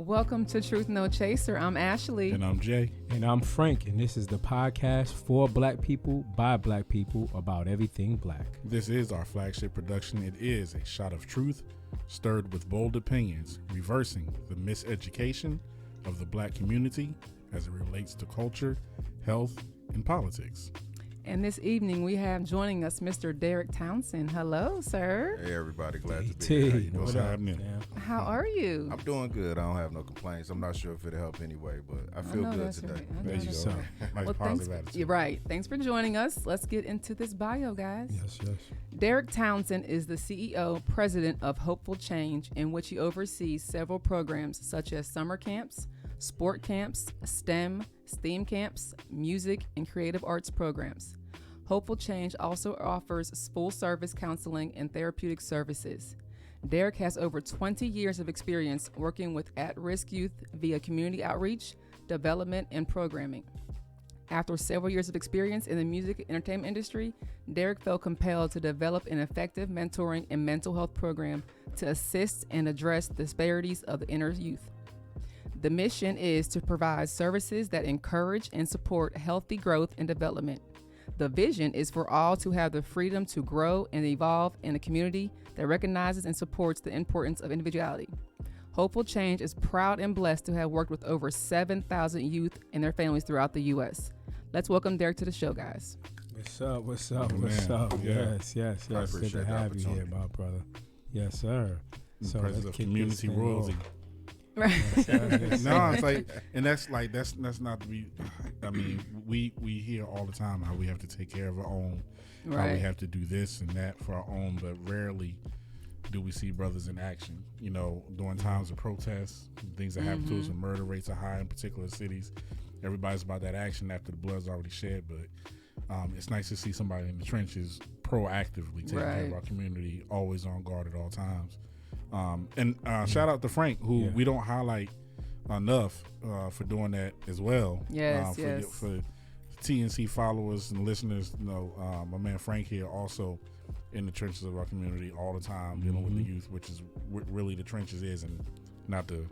Welcome to Truth No Chaser. I'm Ashley. And I'm Jay. And I'm Frank, and this is the podcast for Black people, by Black people, about everything Black. This is our flagship production. It is a shot of truth, stirred with bold opinions, reversing the miseducation of the Black community as it relates to culture, health, and politics. And this evening we have joining us Mr. Derrick Townsend. Hello, sir. Hey, everybody. Glad to be here. What's happening? How are you? I'm doing good. I don't have no complaints. I'm not sure if it'll help anyway, but I feel good today. Right. There you go. Nice positive attitude. You're right. Thanks for joining us. Let's get into this bio, guys. Yes. Derrick Townsend is the CEO, president of Hopeful Change, in which he oversees several programs such as summer camps, sport camps, STEM camps, music, and creative arts programs. Hopeful Change also offers full-service counseling and therapeutic services. Derrick has over 20 years of experience working with at-risk youth via community outreach, development, and programming. After several years of experience in the music and entertainment industry, Derrick felt compelled to develop an effective mentoring and mental health program to assist and address disparities of the inner youth. The mission is to provide services that encourage and support healthy growth and development. The vision is for all to have the freedom to grow and evolve in a community that recognizes and supports the importance of individuality. Hopeful Change is proud and blessed to have worked with over 7,000 youth and their families throughout the U.S. Let's welcome Derrick to the show, guys. What's up? Yes. Good to have you here, my brother. Yes, sir. So president of community royalty. Right. No, it's like, and that's not to be. I mean, we hear all the time how we have to take care of our own, how we have to do this and that for our own, but rarely do we see brothers in action. You know, during times of protests, things that happen to us, and murder rates are high in particular cities. Everybody's about that action after the blood's already shed, but it's nice to see somebody in the trenches proactively taking care of our community, always on guard at all times. And shout out to Frank, who we don't highlight enough for doing that as well. Yes. For TNC followers and listeners, you know, my man Frank here also in the trenches of our community all the time, dealing with the youth, which is what really the trenches is, and not to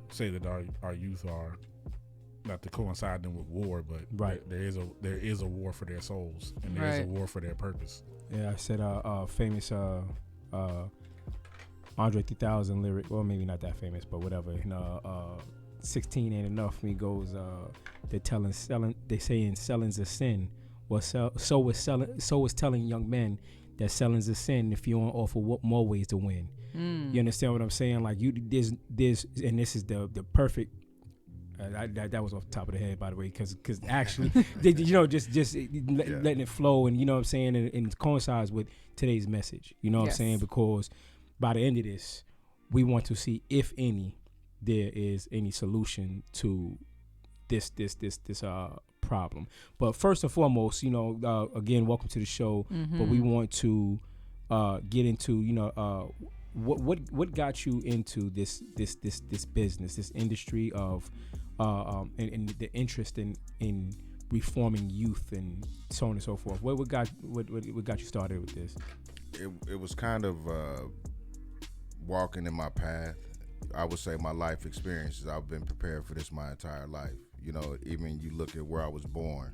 say that our youth are not to coincide them with war, but there is a war for their souls, and there is a war for their purpose. Yeah, I said famous Andre 3000 lyric, well, maybe not that famous, but whatever. 16 ain't enough. He goes, they saying selling's a sin. Well, so is telling young men that selling's a sin if you don't offer more ways to win. You understand what I'm saying? Like there's, and this is the perfect. That was off the top of the head, by the way, because actually, just letting it flow, and you know what I'm saying, and it coincides with today's message. You know what I'm saying? Because by the end of this, we want to see if any there is any solution to this problem. But first and foremost, again, welcome to the show. But we want to get into what got you into this business, this industry of and the interest in reforming youth and so on and so forth. What got you started with this? It was kind of walking in my path. I would say my life experiences. I've been prepared for this my entire life. You know, even you look at where I was born,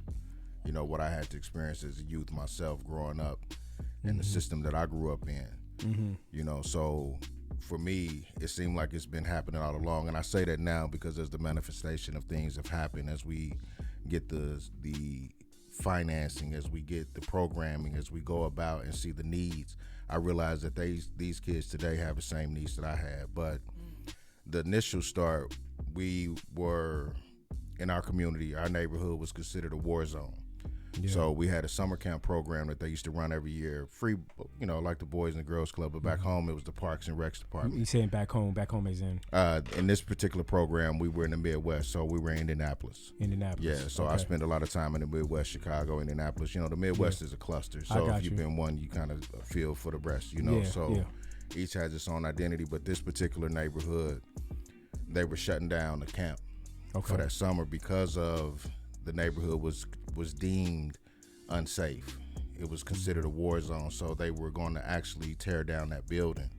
you know, what I had to experience as a youth myself growing up in the system that I grew up in. You know, so for me, it seemed like it's been happening all along. And I say that now because as the manifestation of things have happened, as we get the financing, as we get the programming, as we go about and see the needs, I realize that these kids today have the same needs that I had. But the initial start, we were in our community, our neighborhood was considered a war zone. Yeah. So we had a summer camp program that they used to run every year, free, like the Boys and the Girls Club, but back home it was the Parks and Recs department. You saying back home as in? In this particular program, we were in the Midwest, so we were in Indianapolis. Yeah, so I spent a lot of time in the Midwest, Chicago, Indianapolis. You know, the Midwest is a cluster, so if you've been one, you kind of feel for the rest, each has its own identity, but this particular neighborhood, they were shutting down the camp for that summer because of the neighborhood was deemed unsafe. It was considered a war zone, so they were going to actually tear down that building.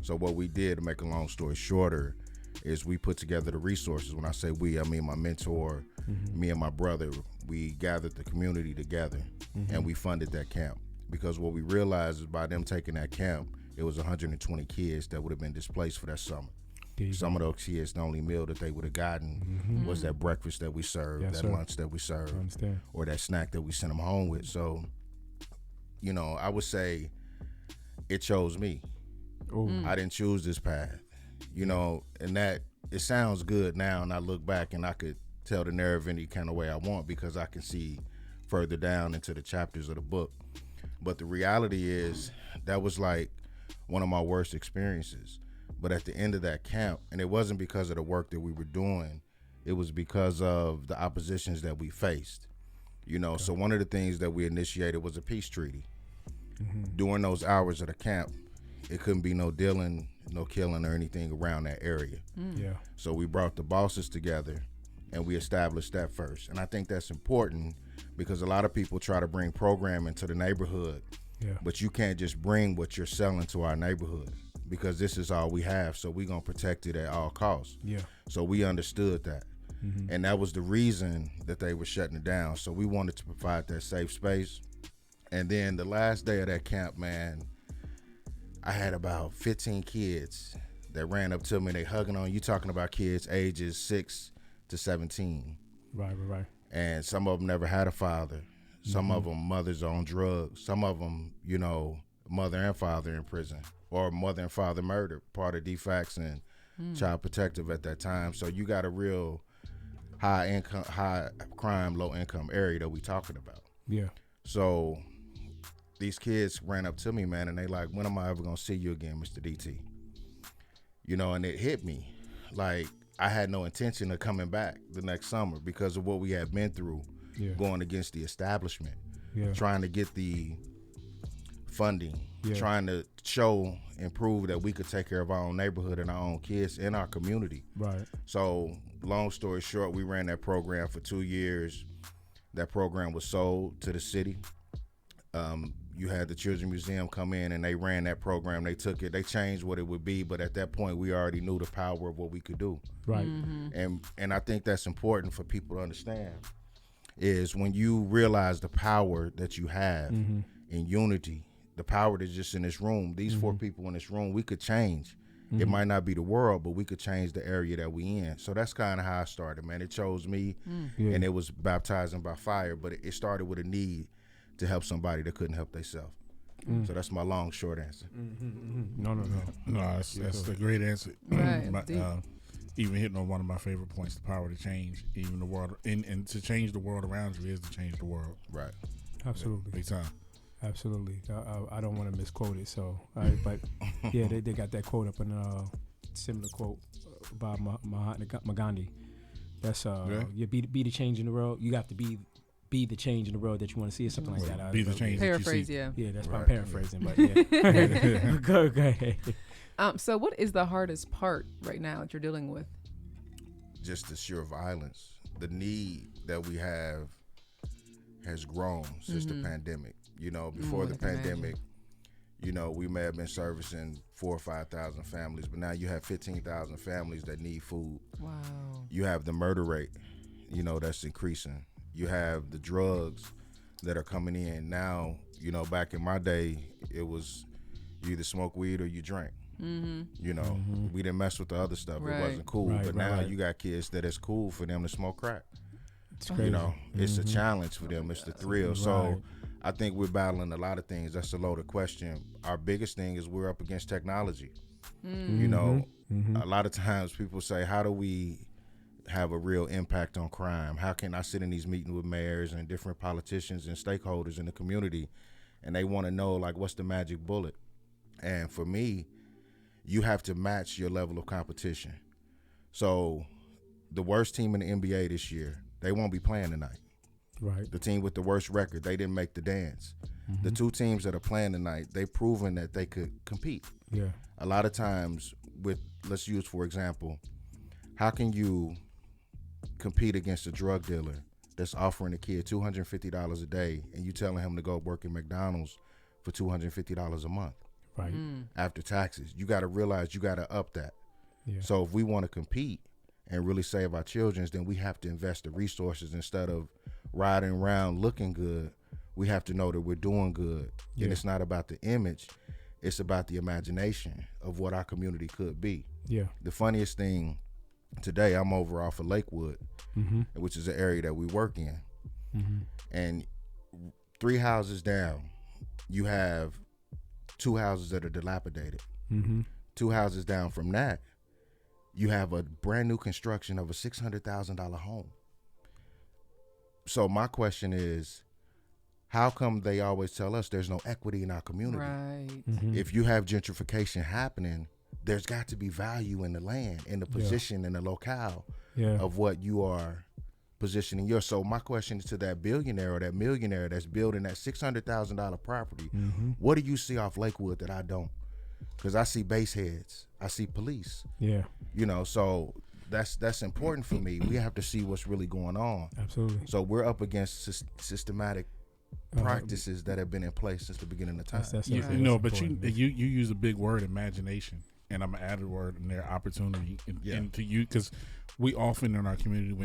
So what we did, to make a long story shorter, is we put together the resources. When I say we, I mean my mentor, me and my brother. We gathered the community together, and we funded that camp. Because what we realized is by them taking that camp, it was 120 kids that would have been displaced for that summer. Some of those kids, the only meal that they would have gotten was that breakfast that we served, lunch that we served, or that snack that we sent them home with. So, you know, I would say it chose me. I didn't choose this path, you know, and that it sounds good now, and I look back and I could tell the narrative any kind of way I want because I can see further down into the chapters of the book. But the reality is that was like one of my worst experiences. But at the end of that camp, and it wasn't because of the work that we were doing, it was because of the oppositions that we faced. You know, so one of the things that we initiated was a peace treaty. During those hours of the camp, it couldn't be no dealing, no killing or anything around that area. So we brought the bosses together and we established that first. And I think that's important because a lot of people try to bring programming to the neighborhood, but you can't just bring what you're selling to our neighborhood because this is all we have. So we're going to protect it at all costs. So we understood that. And that was the reason that they were shutting it down. So we wanted to provide that safe space. And then the last day of that camp, man, I had about 15 kids that ran up to me. They hugging on you, talking about kids ages 6 to 17. Right. And some of them never had a father. Some of them mothers on drugs. Some of them, you know, mother and father in prison or mother and father murdered, part of DFACS and Child Protective at that time. So you got a real high income, high crime, low income area that we talking about. So these kids ran up to me, man, and they like, when am I ever gonna see you again, Mr. DT? You know, and it hit me. Like, I had no intention of coming back the next summer because of what we had been through, going against the establishment, trying to get the funding, trying to show and prove that we could take care of our own neighborhood and our own kids in our community. So long story short, we ran that program for 2 years. That program was sold to the city. You had the Children's Museum come in and they ran that program. They took it, they changed what it would be, but at that point we already knew the power of what we could do. And I think that's important for people to understand is when you realize the power that you have in unity, the power that's just in this room, these 4 people in this room, we could change. It might not be the world, but we could change the area that we in. So that's kind of how I started, man. It chose me and it was baptizing by fire, but it started with a need to help somebody that couldn't help themselves. So that's my long, short answer. No, that's a great answer. Even hitting on one of my favorite points, the power to change even the world, and to change the world around you is to change the world. Right. Absolutely. Big time. Absolutely. I don't want to misquote it, so but yeah, they got that quote up in similar quote by Mahatma Gandhi. That's you be the change in the world. You have to be the change in the world that you want to see, or something like that. Be the change. Paraphrase, yeah, that's my paraphrasing, but yeah. Okay. So what is the hardest part right now that you're dealing with? Just the sheer violence. The need that we have has grown since the pandemic. You know, before the pandemic, you know, we may have been servicing 4,000 or 5,000 families, but now you have 15,000 families that need food. Wow. You have the murder rate, you know, that's increasing. You have the drugs that are coming in. Now, you know, back in my day, it was you either smoke weed or you drink. You know, we didn't mess with the other stuff. It wasn't cool. But now you got kids that it's cool for them to smoke crack. It's crazy. You know, it's a challenge for them. It's the thrill. So I think we're battling a lot of things. That's a loaded question. Our biggest thing is we're up against technology. You know, a lot of times people say, how do we have a real impact on crime? How can I sit in these meetings with mayors and different politicians and stakeholders in the community, and they want to know, like, what's the magic bullet? And for me, you have to match your level of competition. So the worst team in the NBA this year, they won't be playing tonight. Right. The team with the worst record, they didn't make the dance. The 2 teams that are playing tonight, they've proven that they could compete. Yeah. A lot of times with, let's use for example, how can you compete against a drug dealer that's offering a kid $250 a day and you telling him to go work at McDonald's for $250 a month? Right. after taxes. You got to realize you got to up that. Yeah. So if we want to compete and really save our children, then we have to invest the resources instead of riding around looking good. We have to know that we're doing good. Yeah. And it's not about the image. It's about the imagination of what our community could be. Yeah. The funniest thing today, I'm over off of Lakewood, which is an area that we work in. And 3 houses down, you have 2 houses that are dilapidated. 2 houses down from that, you have a brand new construction of a $600,000 home. So my question is, how come they always tell us there's no equity in our community? Right. If you have gentrification happening, there's got to be value in the land, in the position, in the locale of what you are positioning yours. So my question is to that billionaire or that millionaire that's building that $600,000 property, what do you see off Lakewood that I don't? Because I see base heads, I see police. Yeah. You know, so that's important for me. We have to see what's really going on. Absolutely. So we're up against systematic practices that have been in place since the beginning of time. But you use a big word, imagination, and I'm gonna add a word in there, opportunity, and to you, because we often in our community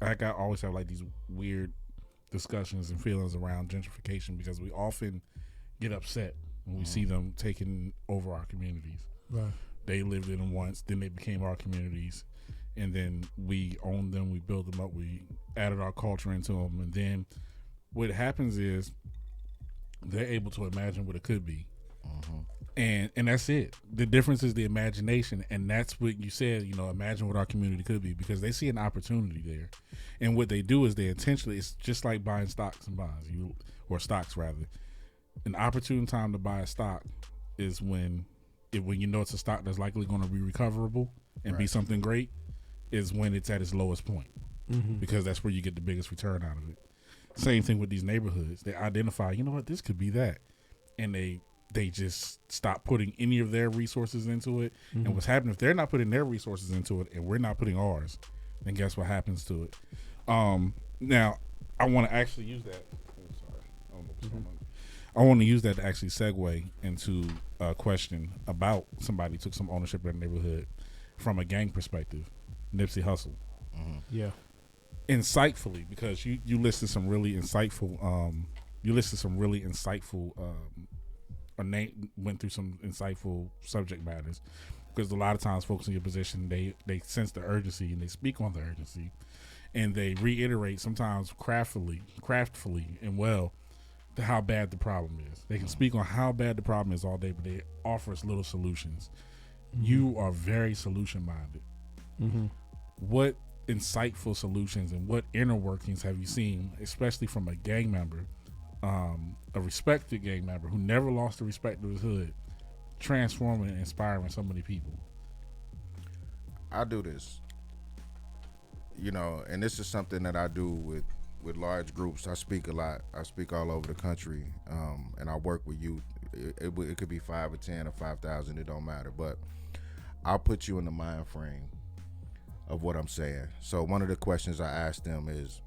I always have like these weird discussions and feelings around gentrification because we often get upset when we see them taking over our communities. Right. They lived in them once, then they became our communities, and then we owned them, we built them up, we added our culture into them, and then what happens is they're able to imagine what it could be. And that's it. The difference is the imagination, and that's what you said, imagine what our community could be, because they see an opportunity there. And what they do is they intentionally, it's just like buying stocks and bonds, or stocks rather. An opportune time to buy a stock is when you know it's a stock that's likely going to be recoverable and be something great, is when it's at its lowest point, because that's where you get the biggest return out of it. Same thing with these neighborhoods. They identify, you know what, this could be that, and they just stop putting any of their resources into it. And what's happening, if they're not putting their resources into it and we're not putting ours, then guess what happens to it? Now, I want to actually use that. I want to use that to actually segue into a question about somebody took some ownership of their neighborhood from a gang perspective. Nipsey Hussle. Yeah. Insightfully, because you listed some really insightful went through some insightful subject matters, because a lot of times folks in your position, they sense the urgency and they speak on the urgency, and they reiterate sometimes craftfully and well how bad the problem is. They can speak on how bad the problem is all day, but they offer us little solutions. You are very solution minded. What insightful solutions and what inner workings have you seen, especially from a gang member, a respected gang member who never lost the respect of his hood, transforming and inspiring so many people? I do this, and this is something that I do with large groups. I speak a lot. I speak all over the country, and I work with youth. It could be 5 or 10 or 5,000. It don't matter. But I'll put you in the mind frame of what I'm saying. So one of the questions I ask them is,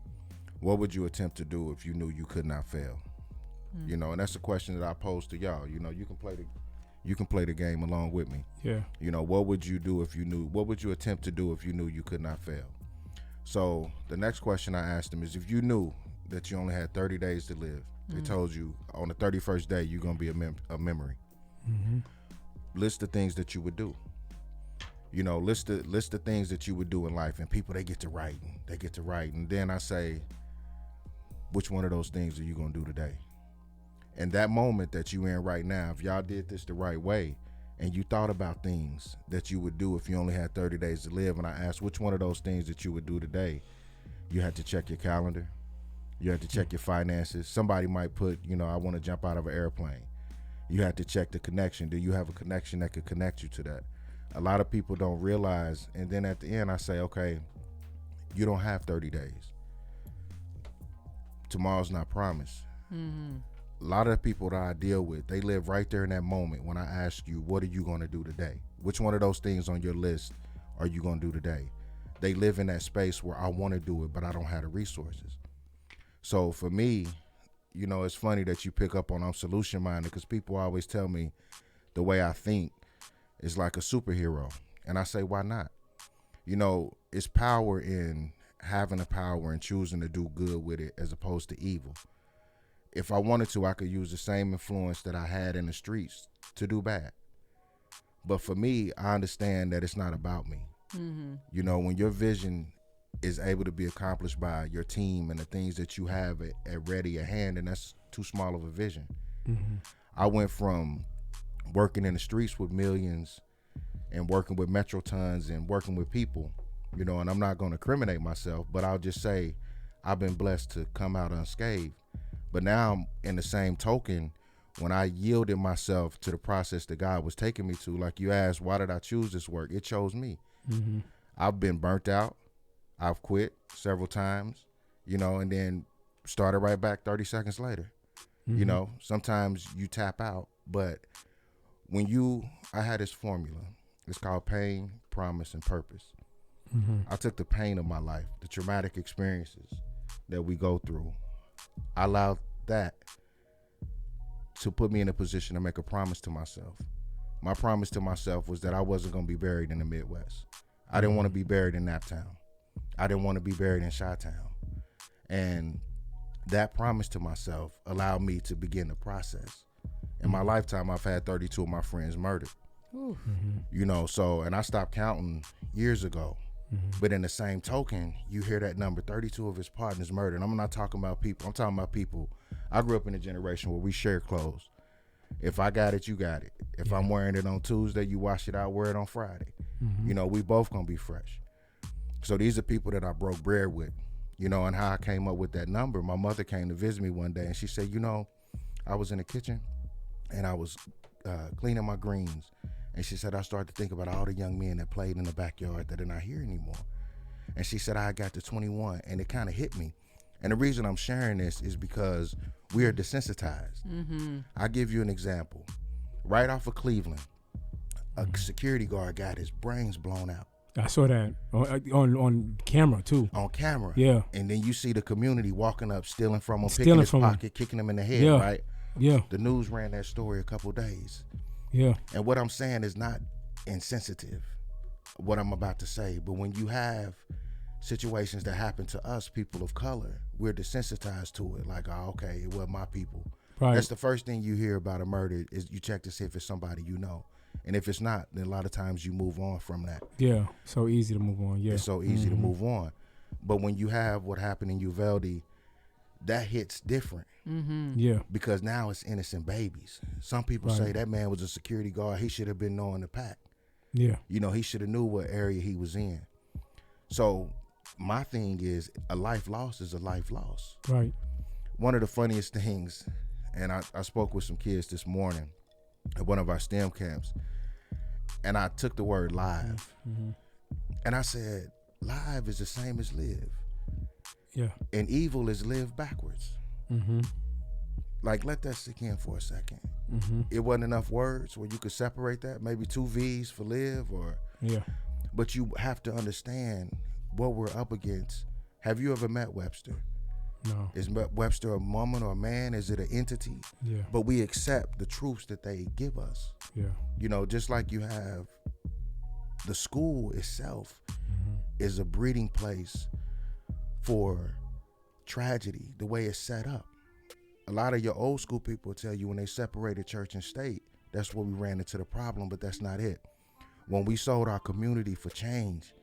what would you attempt to do if you knew you could not fail? And that's a question that I pose to y'all. You can play the game along with me. Yeah. What would you do if you knew? What would you attempt to do if you knew you could not fail? So the next question I asked them is, if you knew that you only had 30 days to live, they told you on the 31st day you're gonna be a memory. List the things that you would do. List the things that you would do in life. And people, they get to write, and then I say, which one of those things are you gonna do today? And that moment that you in right now, if y'all did this the right way, and you thought about things that you would do if you only had 30 days to live, and I asked which one of those things that you would do today, you had to check your calendar, you had to check your finances. Somebody might put, I want to jump out of an airplane. You had to check the connection. Do you have a connection that could connect you to that? A lot of people don't realize, and then at the end I say, okay, you don't have 30 days. Tomorrow's not promised. A lot of the people that I deal with, they live right there in that moment when I ask you, what are you going to do today? Which one of those things on your list are you going to do today? They live in that space where I want to do it, but I don't have the resources. So for me, You know, it's funny that you pick up on I'm solution minded, because people always tell me the way I think is like a superhero. And I say, why not? You know, it's power in having the power and choosing to do good with it as opposed to evil. If I wanted to, I could use the same influence that I had in the streets to do bad. But for me, I understand that it's not about me. Mm-hmm. You know, when your vision is able to be accomplished by your team and the things that you have at ready at hand, and that's too small of a vision. Mm-hmm. I went from working in the streets with millions and working with Metro Tons and working with people, you know, and I'm not going to criminate myself, but I'll just say I've been blessed to come out unscathed. But now, in the same token, when I yielded myself to the process that God was taking me to, like you asked, why did I choose this work? It chose me. Mm-hmm. I've been burnt out. I've quit several times, you know, and then started right back 30 seconds later. Mm-hmm. You know, sometimes you tap out, but I had this formula. It's called pain, promise, and purpose. Mm-hmm. I took the pain of my life, the traumatic experiences that we go through. I allowed that to put me in a position to make a promise to myself. My promise to myself was that I wasn't going to be buried in the Midwest. I didn't want to be buried in Naptown. I didn't want to be buried in Chi-Town. And that promise to myself allowed me to begin the process. In my lifetime, I've had 32 of my friends murdered. Mm-hmm. You know, so, and I stopped counting years ago. Mm-hmm. But in the same token, you hear that number, 32 of his partners murdered. And I'm not talking about people. I'm talking about people. I grew up in a generation where we share clothes. If I got it, you got it. If I'm wearing it on Tuesday, you wash it out, wear it on Friday. Mm-hmm. You know, we both gonna be fresh. So these are people that I broke bread with, you know, and how I came up with that number. My mother came to visit me one day and she said, you know, I was in the kitchen and I was cleaning my greens. And she said, I started to think about all the young men that played in the backyard that are not here anymore. And she said, I got to 21 and it kind of hit me. And the reason I'm sharing this is because we are desensitized. Mm-hmm. I'll give you an example. Right off of Cleveland, a security guard got his brains blown out. I saw that on camera too. On camera. Yeah. And then you see the community walking up, stealing from him, picking his pocket, kicking him in the head, right? Yeah. The news ran that story a couple days. Yeah. And what I'm saying is not insensitive, what I'm about to say, but when you have situations that happen to us, people of color, we're desensitized to it. Like, oh, okay, it wasn't my people. Right. That's the first thing you hear about a murder is you check to see if it's somebody you know. And if it's not, then a lot of times you move on from that. Yeah, so easy to move on. Yeah, it's so easy to move on. But when you have what happened in Uvalde, that hits different. Mm-hmm. Yeah, because now it's innocent babies. Some people say that man was a security guard. He should have been knowing the pack. Yeah, you know, he should have knew what area he was in. So my thing is, a life lost is a life lost. Right. One of the funniest things, and I spoke with some kids this morning at one of our STEM camps, and I took the word live. Mm-hmm. And I said, live is the same as live. Yeah. And evil is live backwards. Mm-hmm. Like, let that sink in for a second. Mm-hmm. It wasn't enough words where you could separate that, maybe 2 V's for live or. Yeah. But you have to understand what we're up against. Have you ever met Webster? No. Is Webster a woman or a man? Is it an entity? Yeah. But we accept the truths that they give us. Yeah. You know, just like you have the school itself is a breeding place for tragedy, the way it's set up. A lot of your old school people tell you when they separated church and state, that's where we ran into the problem, but that's not it. When we sold our community for change,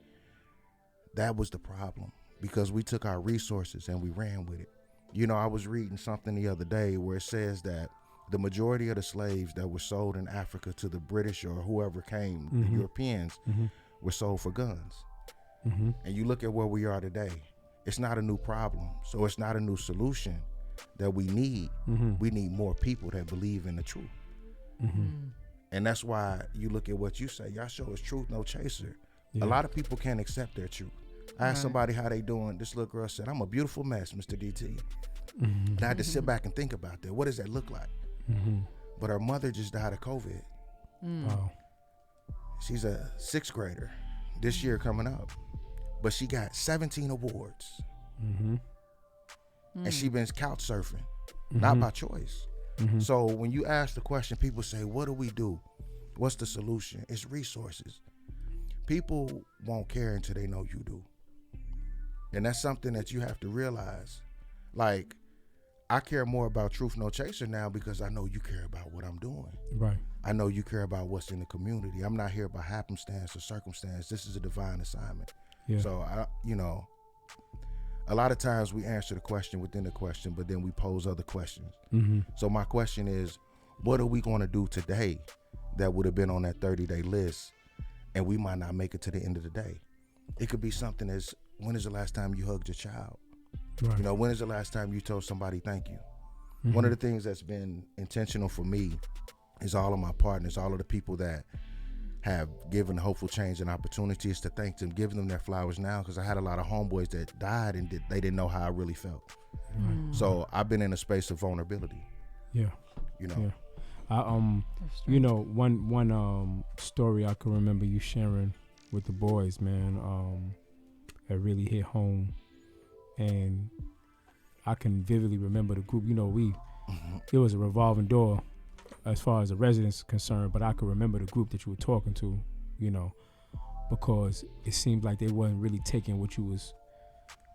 that was the problem, because we took our resources and we ran with it. You know, I was reading something the other day where it says that the majority of the slaves that were sold in Africa to the British or whoever came, the Europeans, were sold for guns. Mm-hmm. And you look at where we are today, it's not a new problem. So it's not a new solution that we need. Mm-hmm. We need more people that believe in the truth. Mm-hmm. And that's why you look at what you say, y'all show us truth, no chaser. Yeah. A lot of people can't accept their truth. I asked somebody how they doing. This little girl said, I'm a beautiful mess, Mr. DT. Mm-hmm. And I had to sit back and think about that. What does that look like? Mm-hmm. But her mother just died of COVID. Wow. She's a 6th grader this year coming up. But she got 17 awards. Mm-hmm. And she been couch surfing. not by choice. So when you ask the question, people say, what do we do? What's the solution? It's resources. People won't care until they know you do. And that's something that you have to realize. Like, I care more about Truth No Chaser now because I know you care about what I'm doing. Right. I know you care about what's in the community. I'm not here by happenstance or circumstance. This is a divine assignment. Yeah. So, a lot of times we answer the question within the question, but then we pose other questions. So my question is, what are we going to do today that would have been on that 30-day list and we might not make it to the end of the day? It could be something as, when is the last time you hugged your child? Right. You know, when is the last time you told somebody thank you? One of the things that's been intentional for me is all of my partners, all of the people that have given Hopeful Change an opportunity is to thank them, giving them their flowers now, because I had a lot of homeboys that died and they didn't know how I really felt. So I've been in a space of vulnerability. Yeah. You know. Yeah. You know, one story I can remember you sharing with the boys, man, that really hit home. And I can vividly remember the group. You know, it was a revolving door as far as the residents are concerned, but I could remember the group that you were talking to, you know, because it seemed like they wasn't really taking what you was.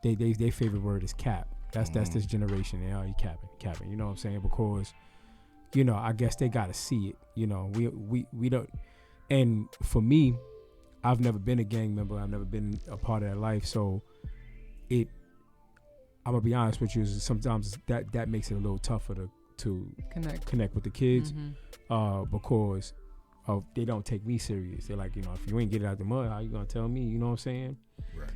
Their favorite word is cap. That's this generation. You capping. You know what I'm saying? Because, you know, I guess they gotta see it. You know, we don't. And for me, I've never been a gang member. I've never been a part of that life. So I'm gonna be honest with you. Sometimes that makes it a little tougher to connect with the kids, because they don't take me serious. They're like, you know, if you ain't get it out the mud, how you gonna tell me? You know what I'm saying? Right.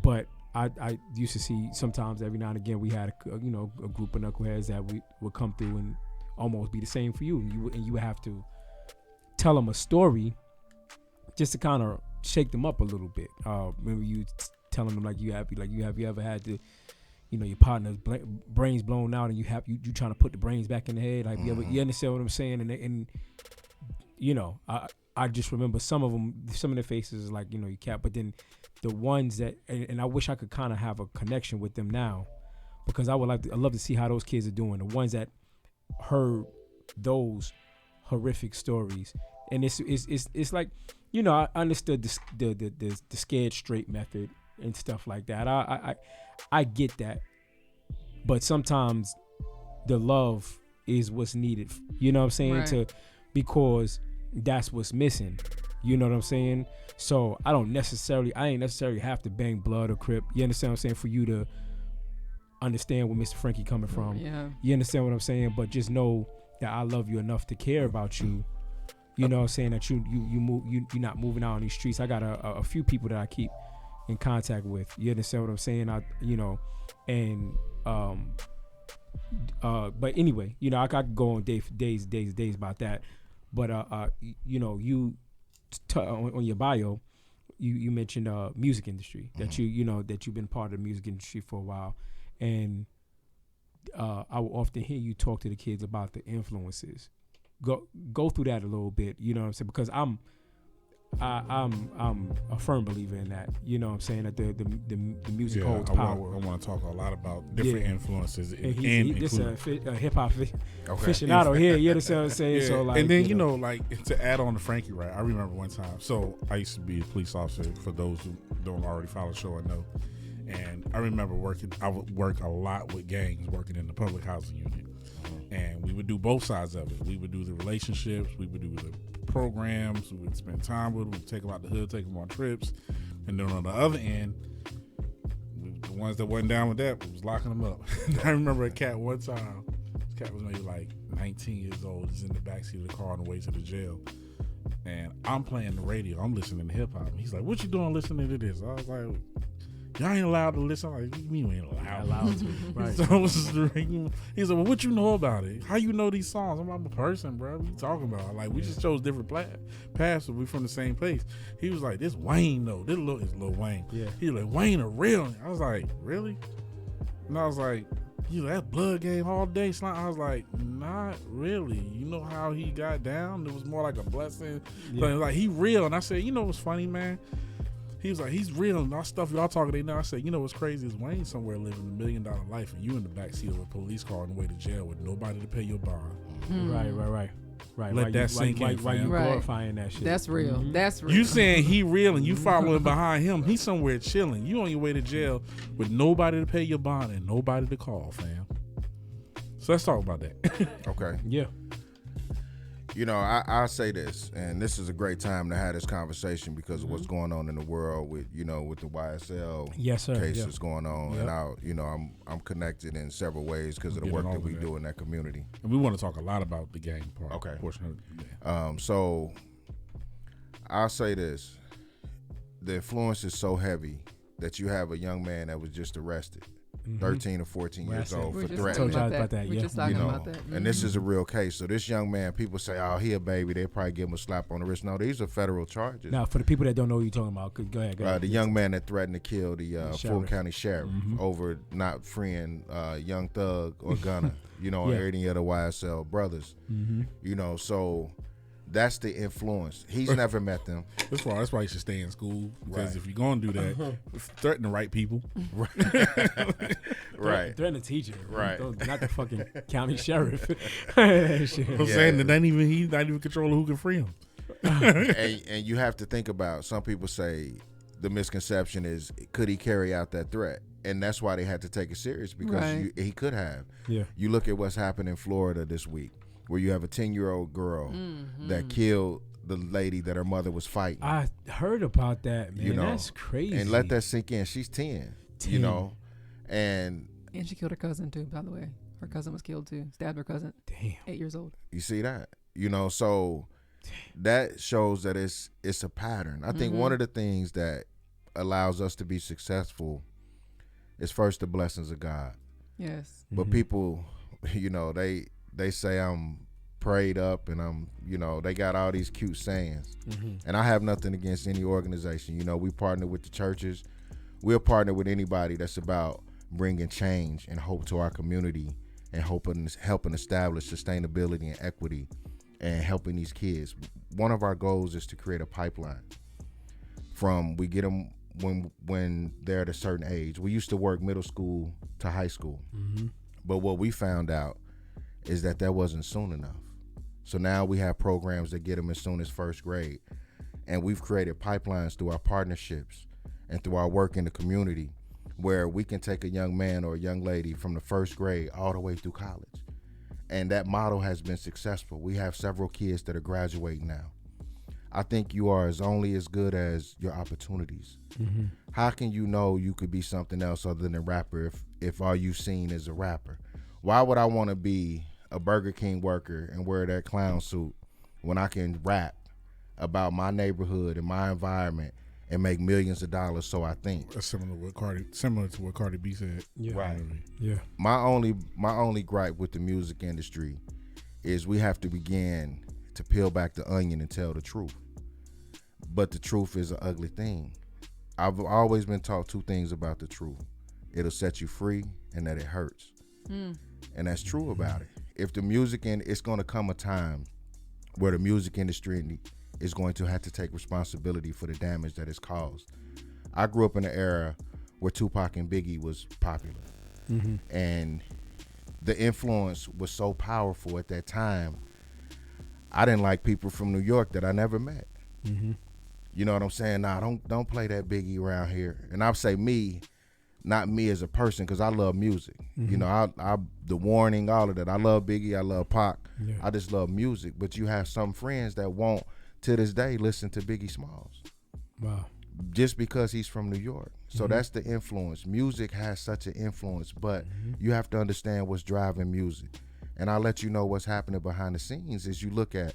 But I used to see sometimes every now and again we had a group of knuckleheads that we would come through and almost be the same for you, and you would have to tell them a story just to kind of shake them up a little bit. Remember you telling them like you ever had to, you know, your partner's brains blown out and you trying to put the brains back in the head. Like, you understand what I'm saying? And you know, I just remember some of their faces is like, you know, you can't. But then the ones that, and I wish I could kind of have a connection with them now, because I love to see how those kids are doing. The ones that heard those horrific stories, and it's like, you know, I understood the scared straight method and stuff like that. I get that, but sometimes the love is what's needed. You know what I'm saying? Right. Because that's what's missing. You know what I'm saying? So I ain't necessarily have to bang blood or Crip. You understand what I'm saying? For you to understand where Mr. Frankie coming from. Yeah. You understand what I'm saying? But just know that I love you enough to care about you. You know what I'm saying? That you're not moving out on these streets. I got a few people that I keep in contact with. You understand what I'm saying? But anyway, you know, I could go on days about that. But you know, on your bio, you mentioned music industry, that that you've been part of the music industry for a while, and I will often hear you talk to the kids about the influences. Go through that a little bit, you know what I'm saying? Because I'm a firm believer in that. You know what I'm saying? That the music holds power. I want to talk a lot about different influences. This is a hip hop aficionado here. You understand what I'm saying? Yeah. So like, and then you know, like, to add on to Frankie, right? I remember one time. So I used to be a police officer. For those who don't already follow the show, I know. And I remember I would work a lot with gangs, working in the public housing unit. And we would do both sides of it. We would do the relationships. We would do the programs. We would spend time with them. We'd take them out the hood, take them on trips. And then on the other end, the ones that wasn't down with that, we was locking them up. I remember a cat one time. This cat was maybe like 19 years old. He's in the backseat of the car on the way to the jail. And I'm playing the radio. I'm listening to hip hop. He's like, "What you doing listening to this?" I was like, "Y'all ain't allowed to listen." I'm like, "What do you mean we ain't allowed to?" Right. So he's like, "Well, what you know about it? How you know these songs?" I'm like, "I'm a person, bro. What you talking about? Like, we just chose different paths, but we from the same place." He was like, "This Wayne though. This is Lil Wayne." Yeah. He was like, "Wayne a real." I was like, "Really?" And I was like, "You know, that blood game all day." I was like, "Not really. You know how he got down? It was more like a blessing. Yeah. But like, he real." And I said, "You know what's funny, man? He was like, he's real and our stuff y'all talking they now. I said, you know what's crazy is Wayne somewhere living $1 million life and you in the backseat of a police car on the way to jail with nobody to pay your bond. Right. Let that sink in. Why you glorifying that shit? That's real. That's real. You saying he real and you following behind him. He's somewhere chilling. You on your way to jail with nobody to pay your bond and nobody to call, fam. So let's talk about that. Okay. Yeah. You know, I'll say this, and this is a great time to have this conversation because of what's going on in the world with, you know, with the YSL cases going on. Yep. And I'm connected in several ways because of the work that we do in that community. And we want to talk a lot about the gang part. Okay. Portion of it. So I'll say this. The influence is so heavy that you have a young man that was just arrested. 13 or 14 years old for threatening. We're just talking about that. And this is a real case. So this young man, people say, oh, he a baby. They probably give him a slap on the wrist. No, these are federal charges. Now, for the people that don't know what you're talking about, go ahead. The young man that threatened to kill the Fulton County Sheriff over not freeing Young Thug or Gunna, or any of the YSL brothers. You know, so that's the influence. He's never met them. That's why you should stay in school. Because if you're going to do that, threaten the right people. Right. Threaten the teacher. Right. Not the fucking county sheriff. I'm saying that he's not even controlling who can free him. and you have to think about, some people say the misconception is, could he carry out that threat? And that's why they had to take it serious, because he could have. Yeah. You look at what's happened in Florida this week, where you have a 10-year-old girl that killed the lady that her mother was fighting. I heard about that, man. That's crazy. And let that sink in. She's 10. And she killed her cousin too, by the way. Her cousin was killed too. Stabbed her cousin. Damn. 8 years old. You see that? So that shows that it's a pattern. I think one of the things that allows us to be successful is first the blessings of God. Yes. But people, they say I'm prayed up and I'm, they got all these cute sayings. And I have nothing against any organization. We partner with the churches. We'll partner with anybody that's about bringing change and hope to our community and helping establish sustainability and equity and helping these kids. One of our goals is to create a pipeline from we get them when they're at a certain age. We used to work middle school to high school. But what we found out is that wasn't soon enough. So now we have programs that get them as soon as first grade. And we've created pipelines through our partnerships and through our work in the community where we can take a young man or a young lady from the first grade all the way through college. And that model has been successful. We have several kids that are graduating now. I think you are only as good as your opportunities. How can you know you could be something else other than a rapper if all you've seen is a rapper? Why would I want to be a Burger King worker and wear that clown suit when I can rap about my neighborhood and my environment and make millions of dollars? So I think similar to what Cardi B said. Yeah. Right. Yeah. My only gripe with the music industry is we have to begin to peel back the onion and tell the truth. But the truth is an ugly thing. I've always been taught two things about the truth. It'll set you free and that it hurts. And that's true about it. If the music it's going to come a time where the music industry is going to have to take responsibility for the damage that it's caused. I grew up in an era where Tupac and Biggie was popular. And the influence was so powerful at that time. I didn't like people from New York that I never met. You know what I'm saying? Nah, don't play that Biggie around here. And I'll say me, not me as a person, because I love music. I the Warning, all of that. I love Biggie, I love Pac. Yeah. I just love music. But you have some friends that won't, to this day, listen to Biggie Smalls. Wow. Just because he's from New York. So that's the influence. Music has such an influence, but you have to understand what's driving music. And I'll let you know what's happening behind the scenes. As you look at,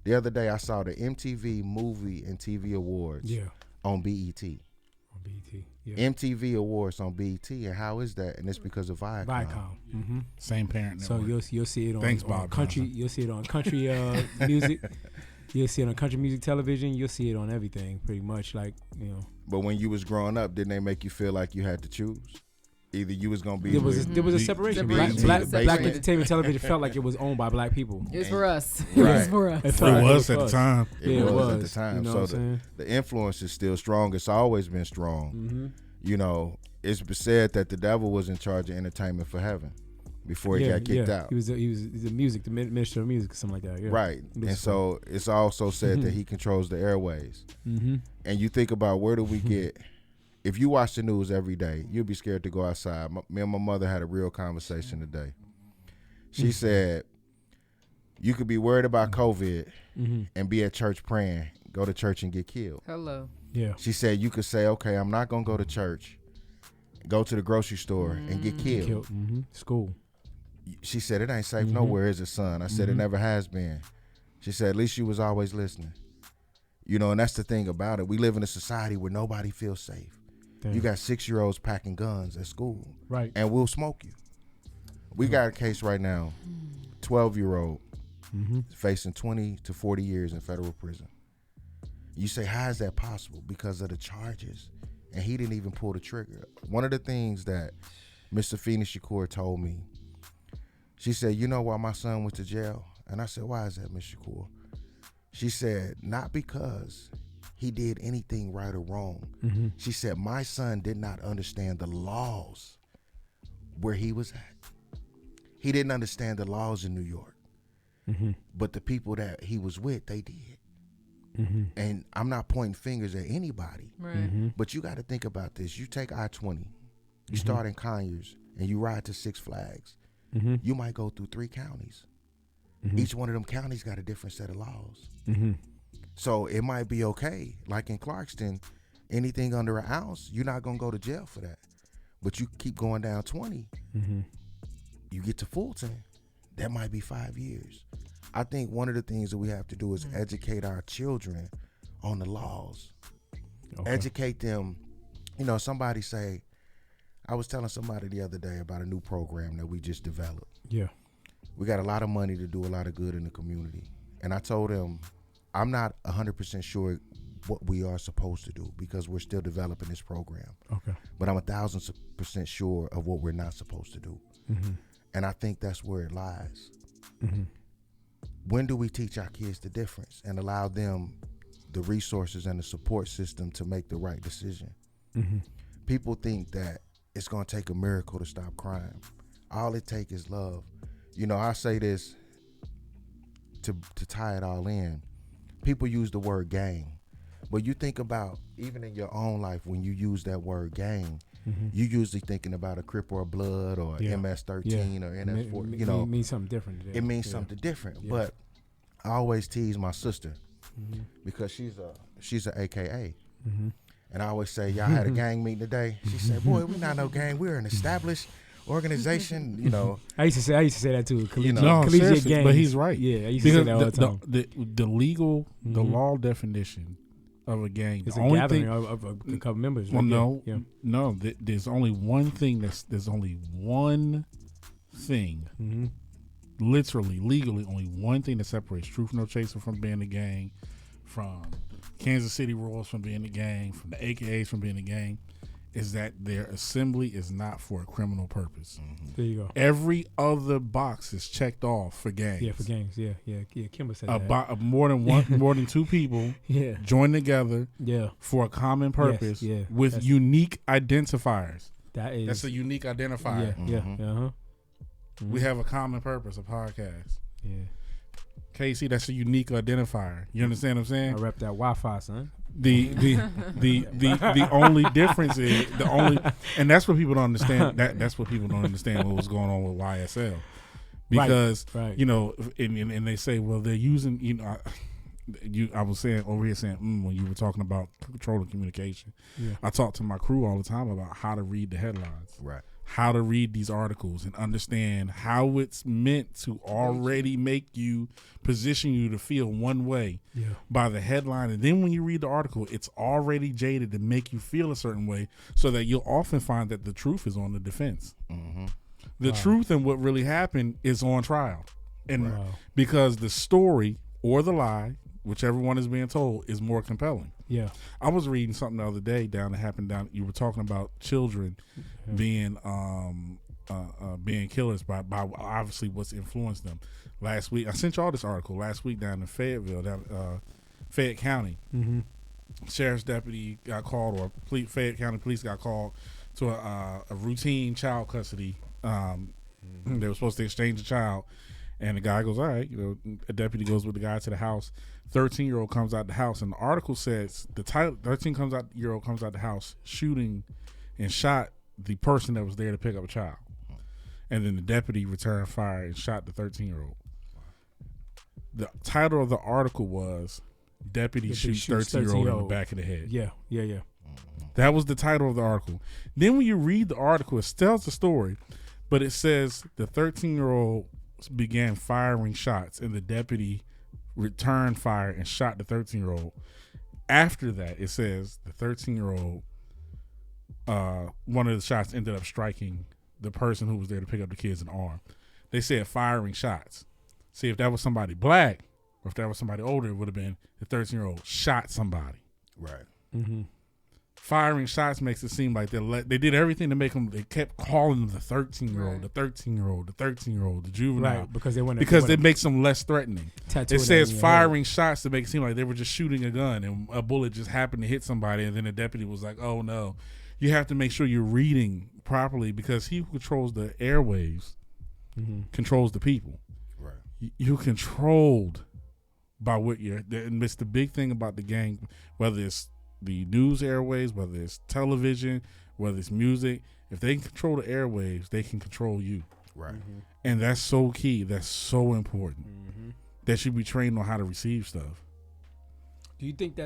the other day I saw the MTV Movie and TV Awards on BET. On BET, yeah. MTV Awards on BET, and how is that? And it's because of Viacom. Same parent network. So you'll see it on country. You'll see it on country music. You'll see it on country music television. You'll see it on everything, pretty much. But when you was growing up, didn't they make you feel like you had to choose? either you was gonna be. There was a separation. Black entertainment television felt like it was owned by black people. It's for us. Right. It's for us. It was at the time. It was at the time. You know so the influence is still strong. It's always been strong. You know, it's been said that the devil was in charge of entertainment for heaven before he got kicked out. He was the minister of music or something like that. Yeah. Right. And so it's also said that he controls the airways. And you think about, where do we get? If you watch the news every day, you'll be scared to go outside. Me and my mother had a real conversation today. She said, you could be worried about COVID and be at church praying, go to church and get killed. Hello. Yeah. She said you could say, okay, I'm not going to go to church, go to the grocery store and get killed. School. She said, it ain't safe nowhere, is it, son? I said, it never has been. She said, at least you was always listening. You know, and that's the thing about it. We live in a society where nobody feels safe. Damn. You got 6-year-olds packing guns at school. Right. And we'll smoke you. We got a case right now, 12-year-old facing 20 to 40 years in federal prison. You say, how is that possible? Because of the charges. And he didn't even pull the trigger. One of the things that Mr. Phoenix Shakur told me, she said, you know why my son went to jail? And I said, why is that, Ms. Shakur? She said, not because he did anything right or wrong. She said, my son did not understand the laws where he was at. He didn't understand the laws in New York. But the people that he was with, they did. And I'm not pointing fingers at anybody. Right. But you got to think about this. You take I-20, you start in Conyers, and you ride to Six Flags. You might go through 3 counties. Each one of them counties got a different set of laws. So it might be okay. Like in Clarkston, anything under an ounce, you're not going to go to jail for that. But you keep going down 20, you get to Fulton, that might be 5 years. I think one of the things that we have to do is educate our children on the laws. Educate them. You know, somebody say, I was telling somebody the other day about a new program that we just developed. Yeah. We got a lot of money to do a lot of good in the community. And I told them, I'm not 100% sure what we are supposed to do because we're still developing this program. Okay. But I'm 1,000% sure of what we're not supposed to do. And I think that's where it lies. When do we teach our kids the difference and allow them the resources and the support system to make the right decision? People think that it's going to take a miracle to stop crime. All it takes is love. You know, I say this to tie it all in. People use the word gang, but you think about, even in your own life, when you use that word gang, you usually thinking about a Crip or a Blood or MS-13 or NS-4. You know, it means something different today. It means something different. But I always tease my sister because she's a AKA. And I always say, y'all had a gang meeting today? She said, boy, we not no gang. We're an established organization, you know. I used to say that too. Collegiate gangs. But he's right. Yeah, I used to say that all the time. The legal, the law definition of a gang. It's a gathering of a couple members. Well, right? no. There's only one thing. There's only one thing. Literally, legally, only one thing that separates Truth No Chaser from being a gang, from Kansas City Royals from being a gang, from the AKAs from being a gang, is that their assembly is not for a criminal purpose. There you go. Every other box is checked off for gangs. Yeah, for gangs. Yeah. Kimber said that. More than 2 people join together for a common purpose with unique identifiers. That's a unique identifier. We have a common purpose, a podcast. Yeah. Casey, that's a unique identifier. You understand what I'm saying? I rep that Wi-Fi, son. The only difference is and that's what people don't understand. That's what people don't understand what was going on with YSL, because you know, and they say, well, they're using, you know, I was saying over here saying when you were talking about controlling communication. I talk to my crew all the time about how to read the headlines, how to read these articles and understand how it's meant to already make you, position you to feel one way by the headline. And then when you read the article, it's already jaded to make you feel a certain way, so that you'll often find that the truth is on the defense. The truth and what really happened is on trial. And because the story or the lie, whichever one is being told, is more compelling. Yeah. I was reading something the other day you were talking about children being killers by obviously what's influenced them. Last week, I sent you all this article last week down in Fayetteville, Fayette County. Mm-hmm. Sheriff's deputy got called, or Fayette County police got called to a routine child custody. They were supposed to exchange a child, and the guy goes, all right, a deputy goes with the guy to the house. 13-year-old comes out the house, and the article says the title 13-year-old comes out the house shooting and shot the person that was there to pick up a child, and then the deputy returned fire and shot the 13-year-old. The title of the article was Deputy Shoots 13-year-old in the back of the head. Yeah. That was the title of the article. Then when you read the article, it tells the story, but it says the 13-year-old began firing shots, and the deputy returned fire and shot the 13-year-old. After that, it says the 13-year-old, one of the shots ended up striking the person who was there to pick up the kids in the arm. They said firing shots. See, if that was somebody black or if that was somebody older, it would have been the 13-year-old shot somebody. Right. Mm-hmm. Firing shots makes it seem like they did everything to make them. They kept calling them the 13-year-old, the 13-year-old, the 13-year-old, the juvenile, right? Because it makes them less threatening. It says firing shots to make it seem like they were just shooting a gun and a bullet just happened to hit somebody, and then the deputy was like, "Oh no, you have to make sure you're reading properly because he who controls the airwaves controls the people. Right? You're controlled by what you're. And it's the big thing about the gang, whether it's the news airwaves, whether it's television, whether it's music, if they control the airwaves, they can control you. Right. Mm-hmm. And that's so key. That's so important. Mm-hmm. That you be trained on how to receive stuff. Do you think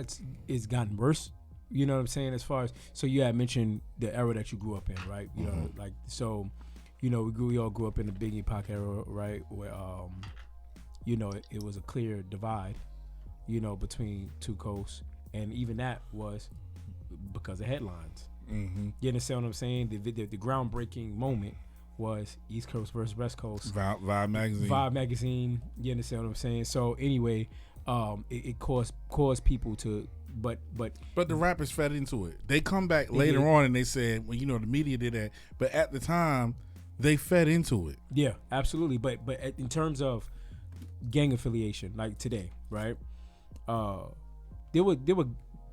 it's gotten worse? You know what I'm saying? As far as, so you had mentioned the era that you grew up in, right? You know, like, so, we all grew up in the Biggie Pac era, right? Where, it was a clear divide, between two coasts. And even that was because of headlines. Mm-hmm. You understand what I'm saying? The groundbreaking moment was East Coast versus West Coast. Vibe magazine. You understand what I'm saying? So anyway, it caused people to, but the rappers fed into it. They come back later on and they said, well, the media did that. But at the time, they fed into it. Yeah, absolutely. But in terms of gang affiliation, like today, right? There were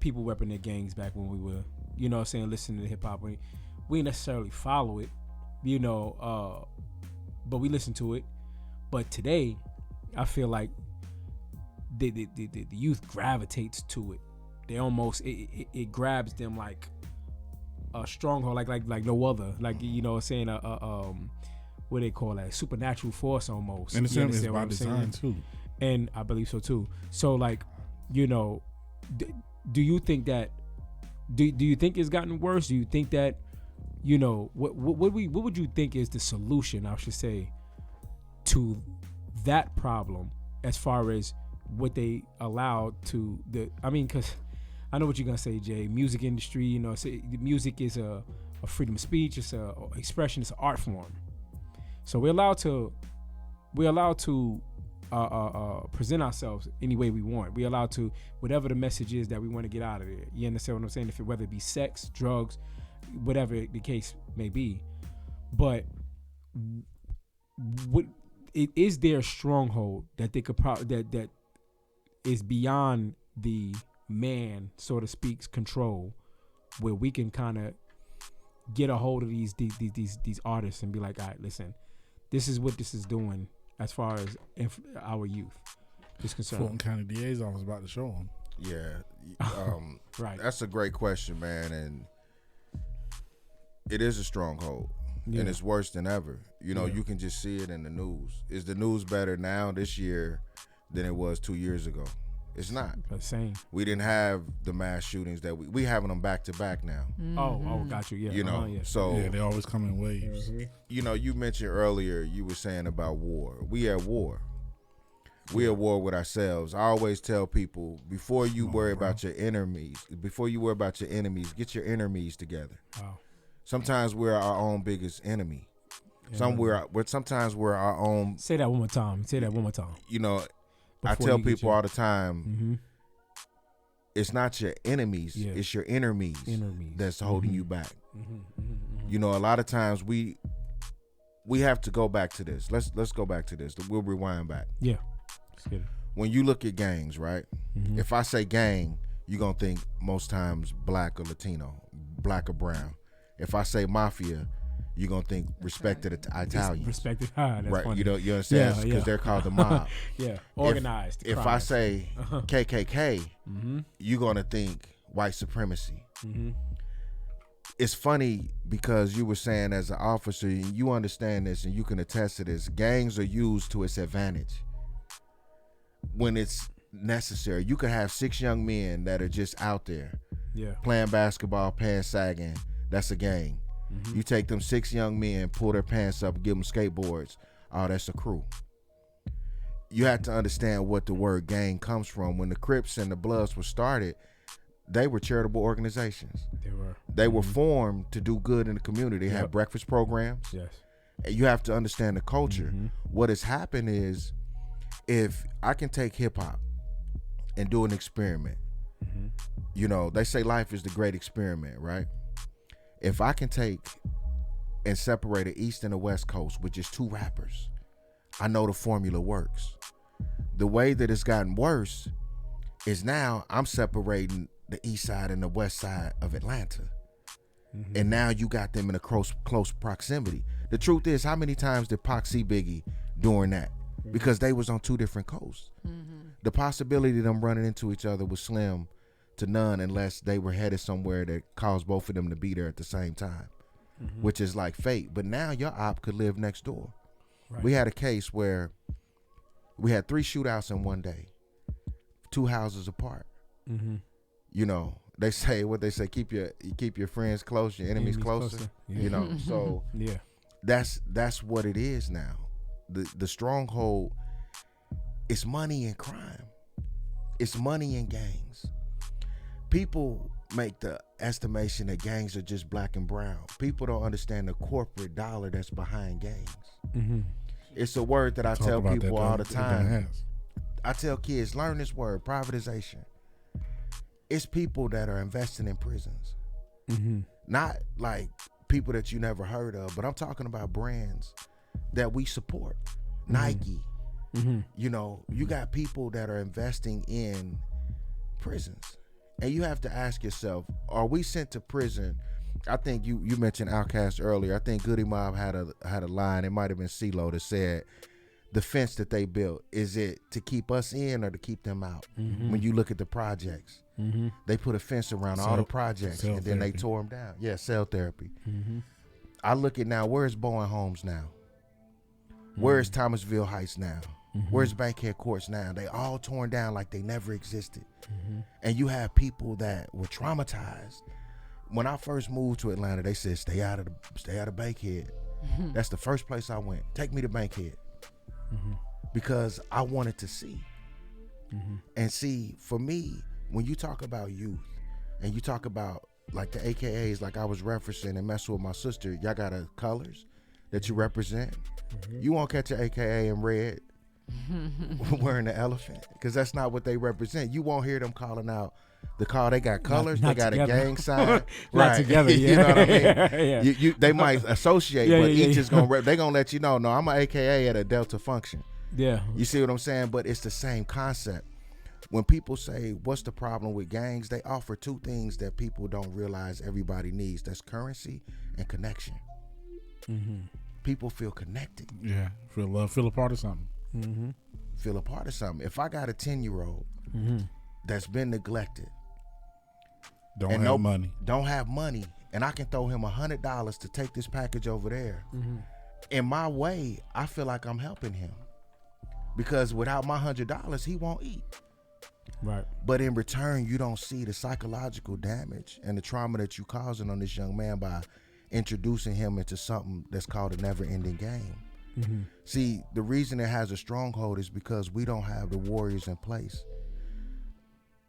people repping their gangs back when we were, listening to hip hop. We didn't necessarily follow it, but we listened to it. But today, I feel like the youth gravitates to it. They almost it grabs them like a stronghold, like no other. Like saying what they call that, supernatural force almost. And it's by design too. And I believe so too. So like, do you think that? Do you think it's gotten worse? Do you think that, what would you think is the solution? I should say, to that problem, as far as what they allowed to because I know what you're gonna say, Jay. Music industry, music is a freedom of speech. It's a expression. It's an art form. So we're allowed to present ourselves any way we want. We're allowed to, whatever the message is that we want to get out of it. You understand what I'm saying? Whether it be sex, drugs, whatever the case may be. But is there a stronghold that they could that is beyond the man, so to speak's control, where we can kind of get a hold of these artists and be like, all right, listen, this is what this is doing. As far as our youth is concerned, Fulton County DA's office about to show them. Yeah, right. That's a great question, man, and it is a stronghold, and it's worse than ever. You can just see it in the news. Is the news better now this year than it was 2 years ago? It's not. The same. We didn't have the mass shootings that we having them back to back now. Mm-hmm. Oh, got you. Yeah. So they always come in waves. Mm-hmm. You mentioned earlier, you were saying about war. We at war. We at war with ourselves. I always tell people, before you worry about your enemies, get your enemies together. Wow. Sometimes we're our own biggest enemy. Yeah. Sometimes we're our own. Say that one more time. I tell people all the time, it's not your enemies, it's your enemies that's holding you back. You know, a lot of times we have to go back to this. Let's go back to this. We'll rewind back. Yeah. Let's get it. When you look at gangs, right? If I say gang, you're going to think most times black or Latino, black or brown. If I say mafia, you're going to think respected Italians. Respected, that's right? funny. You understand? Because they're called the mob. Organized. If I say KKK, you're going to think white supremacy. It's funny because you were saying as an officer, you understand this and you can attest to this, gangs are used to its advantage when it's necessary. You could have 6 young men that are just out there playing basketball, pants sagging. That's a gang. You take them 6 young men, pull their pants up, give them skateboards. Oh, that's a crew. You have to understand what the word gang comes from. When the Crips and the Bloods were started, they were charitable organizations. They were formed to do good in the community. They had breakfast programs. Yes. And you have to understand the culture. What has happened is, if I can take hip hop and do an experiment, you know, they say life is the great experiment, right? If I can take and separate the East and the West Coast with just 2 rappers, I know the formula works. The way that it's gotten worse is now I'm separating the East Side and the West Side of Atlanta. And now you got them in a close proximity. The truth is, how many times did Pac see Biggie doing that? Because they was on 2 different coasts. The possibility of them running into each other was slim to none unless they were headed somewhere that caused both of them to be there at the same time, which is like fate. But now your op could live next door. Right. We had a case where we had 3 shootouts in one day, 2 houses apart. You know, they say keep your friends close, your enemies closer. You know, so that's what it is now. The stronghold is money and crime. It's money and gangs. People make the estimation that gangs are just black and brown. People don't understand the corporate dollar that's behind gangs. It's a word that I tell people all the time. I tell kids, learn this word, privatization. It's people that are investing in prisons. Not like people that you never heard of, but I'm talking about brands that we support. Nike. You know, you got people that are investing in prisons. And you have to ask yourself, are we sent to prison? I think you mentioned Outkast earlier. I think Goody Mob had a line, it might have been CeeLo, that said, the fence that they built, is it to keep us in or to keep them out? When you look at the projects, they put a fence around all the projects and then they tore them down. Yeah, cell therapy. I look at now, where's Bowen Homes now? Where's Thomasville Heights now? Where's Bankhead Courts now? They all torn down like they never existed. And you have people that were traumatized. When I first moved to Atlanta, they said, stay out of Bankhead. That's the first place I went. Take me to Bankhead. Because I wanted to see. And see, for me, when you talk about youth and you talk about like the AKAs, like I was referencing and messing with my sister, y'all got colors that you represent. You won't catch an AKA in red wearing the elephant, because that's not what they represent. You won't hear them calling out the call. They got colors, they got together. A gang sign, right? Together, you know what I mean? They might associate, but each is gonna they gonna let you know. No, I'm an AKA at a Delta function. You see what I'm saying? But it's the same concept. When people say, what's the problem with gangs? They offer 2 things that people don't realize everybody needs. That's currency and connection. People feel connected. Yeah, feel love, feel a part of something. Feel a part of something. If I got a 10-year-old that's been neglected, don't have money, and I can throw him $100 to take this package over there, in my way, I feel like I'm helping him, because without my $100, he won't eat. Right. But in return, you don't see the psychological damage and the trauma that you're causing on this young man by introducing him into something that's called a never-ending game. See, the reason it has a stronghold is because we don't have the warriors in place.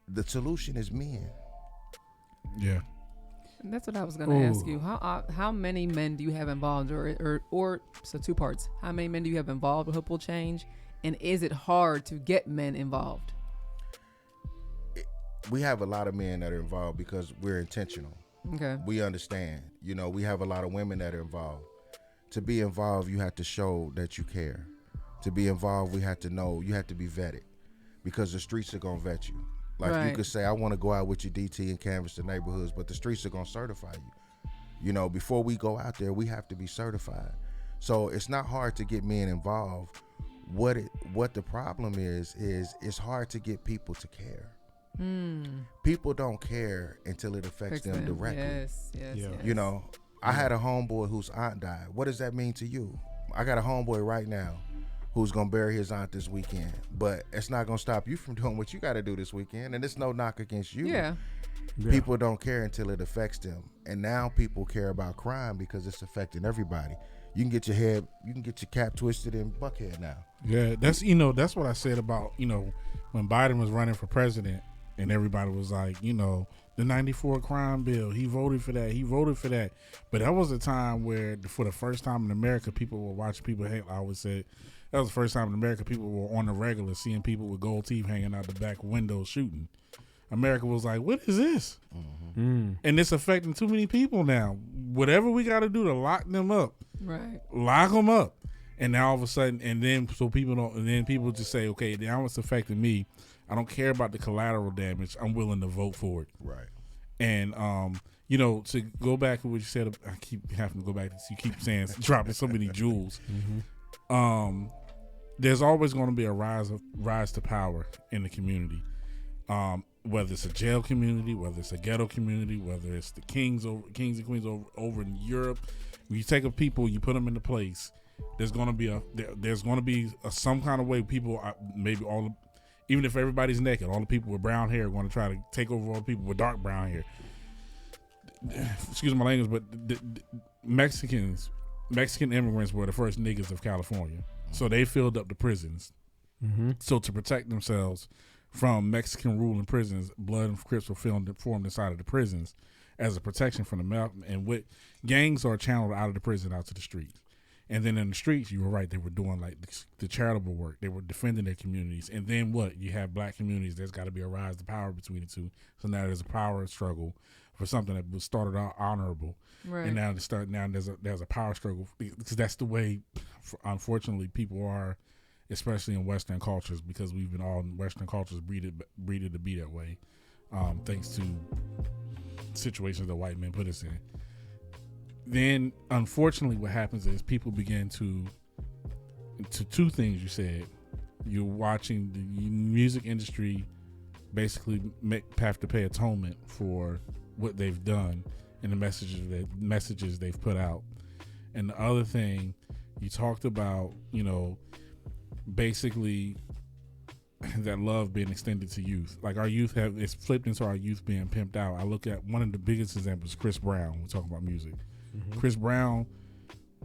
The solution is men. Yeah. And that's what I was going to ask you. How many men do you have involved, or so 2 parts? How many men do you have involved with Hopeful Change, and is it hard to get men involved? we have a lot of men that are involved because we're intentional. Okay. We understand. You know, we have a lot of women that are involved. To be involved, you have to show that you care. To be involved, we have to know, you have to be vetted, because the streets are going to vet you. Like Right. you could say, I want to go out with your DT and canvass the neighborhoods, but the streets are going to certify you. You know, before we go out there, we have to be certified. So it's not hard to get men involved. What the problem is it's hard to get people to care. People don't care until it affects them directly. Yes. Yeah. You know, I had a homeboy whose aunt died. What does that mean to you? I got a homeboy right now who's gonna bury his aunt this weekend, but it's not gonna stop you from doing what you got to do this weekend. And it's no knock against you. Yeah. People don't care until it affects them, and now people care about crime because it's affecting everybody. You can get your cap twisted in Buckhead now. Yeah, that's what I said about, when Biden was running for president and everybody was like, the 94 crime bill, he voted for that. But that was a time where, for the first time in America, people were watching people hang. I always said that was the first time in America people were on the regular seeing people with gold teeth hanging out the back window shooting. America was like, what is this? And it's affecting too many people now. Whatever we got to do to lock them up, Right. lock them up. And now all of a sudden, people just say, okay, now it's affecting me. I don't care about the collateral damage. I'm willing to vote for it. Right. And, to go back to what you said, I keep having to go back to, you keep saying, dropping so many jewels. There's always going to be a rise to power in the community. Whether it's a jail community, whether it's a ghetto community, whether it's the kings and queens over in Europe, when you take a people, you put them into place, there's going to be some kind of way people, maybe even if everybody's naked, all the people with brown hair are going to try to take over all the people with dark brown hair. Excuse my language, but Mexican immigrants were the first niggas of California, so they filled up the prisons. So to protect themselves from Mexican rule in prisons, blood and Crips were formed inside of the prisons as a protection from the mountain. And what gangs are channeled out of the prison out to the streets. And then in the streets, you were right, they were doing like the charitable work. They were defending their communities. And then what? You have black communities. There's got to be a rise to power between the two. So now there's a power struggle for something that was started out honorable. Right. And now there's a power struggle, because that's the way, unfortunately, people are. Especially in Western cultures, because we've been all in Western cultures breeded to be that way, thanks to situations that white men put us in. Then, unfortunately, what happens is people begin to two things you said. You're watching the music industry basically have to pay atonement for what they've done and the messages they've put out. And the other thing, you talked about, basically that love being extended to youth. Like our youth it's flipped into our youth being pimped out. I look at one of the biggest examples, Chris Brown. We're talking about music. Chris Brown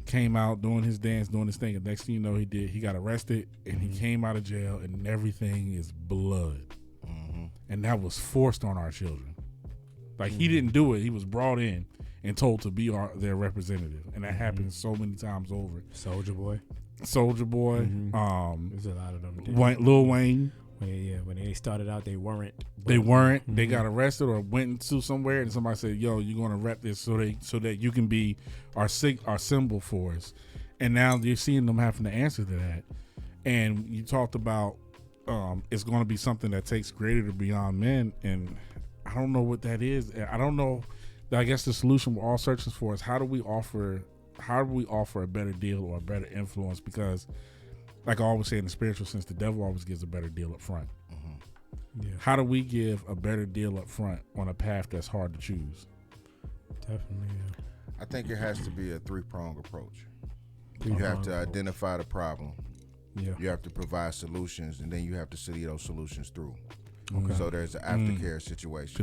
came out doing his dance, doing his thing, and next thing you know, he got arrested and he came out of jail, and everything is blood. And that was forced on our children. Like he didn't do it. He was brought in and told to be their representative, and that happens so many times over. Soldier Boy. There's a lot of them. Lil Wayne. When they started out, they weren't. They got arrested or went into somewhere, and somebody said, "Yo, you're going to rep this so that you can be our symbol for us." And now you're seeing them having to answer to that. And you talked about it's going to be something that takes greater to beyond men, and I don't know what that is. I don't know. I guess the solution we're all searching for is how do we offer a better deal or a better influence? Because, like I always say in the spiritual sense, the devil always gives a better deal up front. Yeah. How do we give a better deal up front on a path that's hard to choose? Definitely, yeah. I think it has to be a three-pronged approach. You have to identify the problem. Yeah. You have to provide solutions, and then you have to see those solutions through. Okay. So there's an aftercare situation.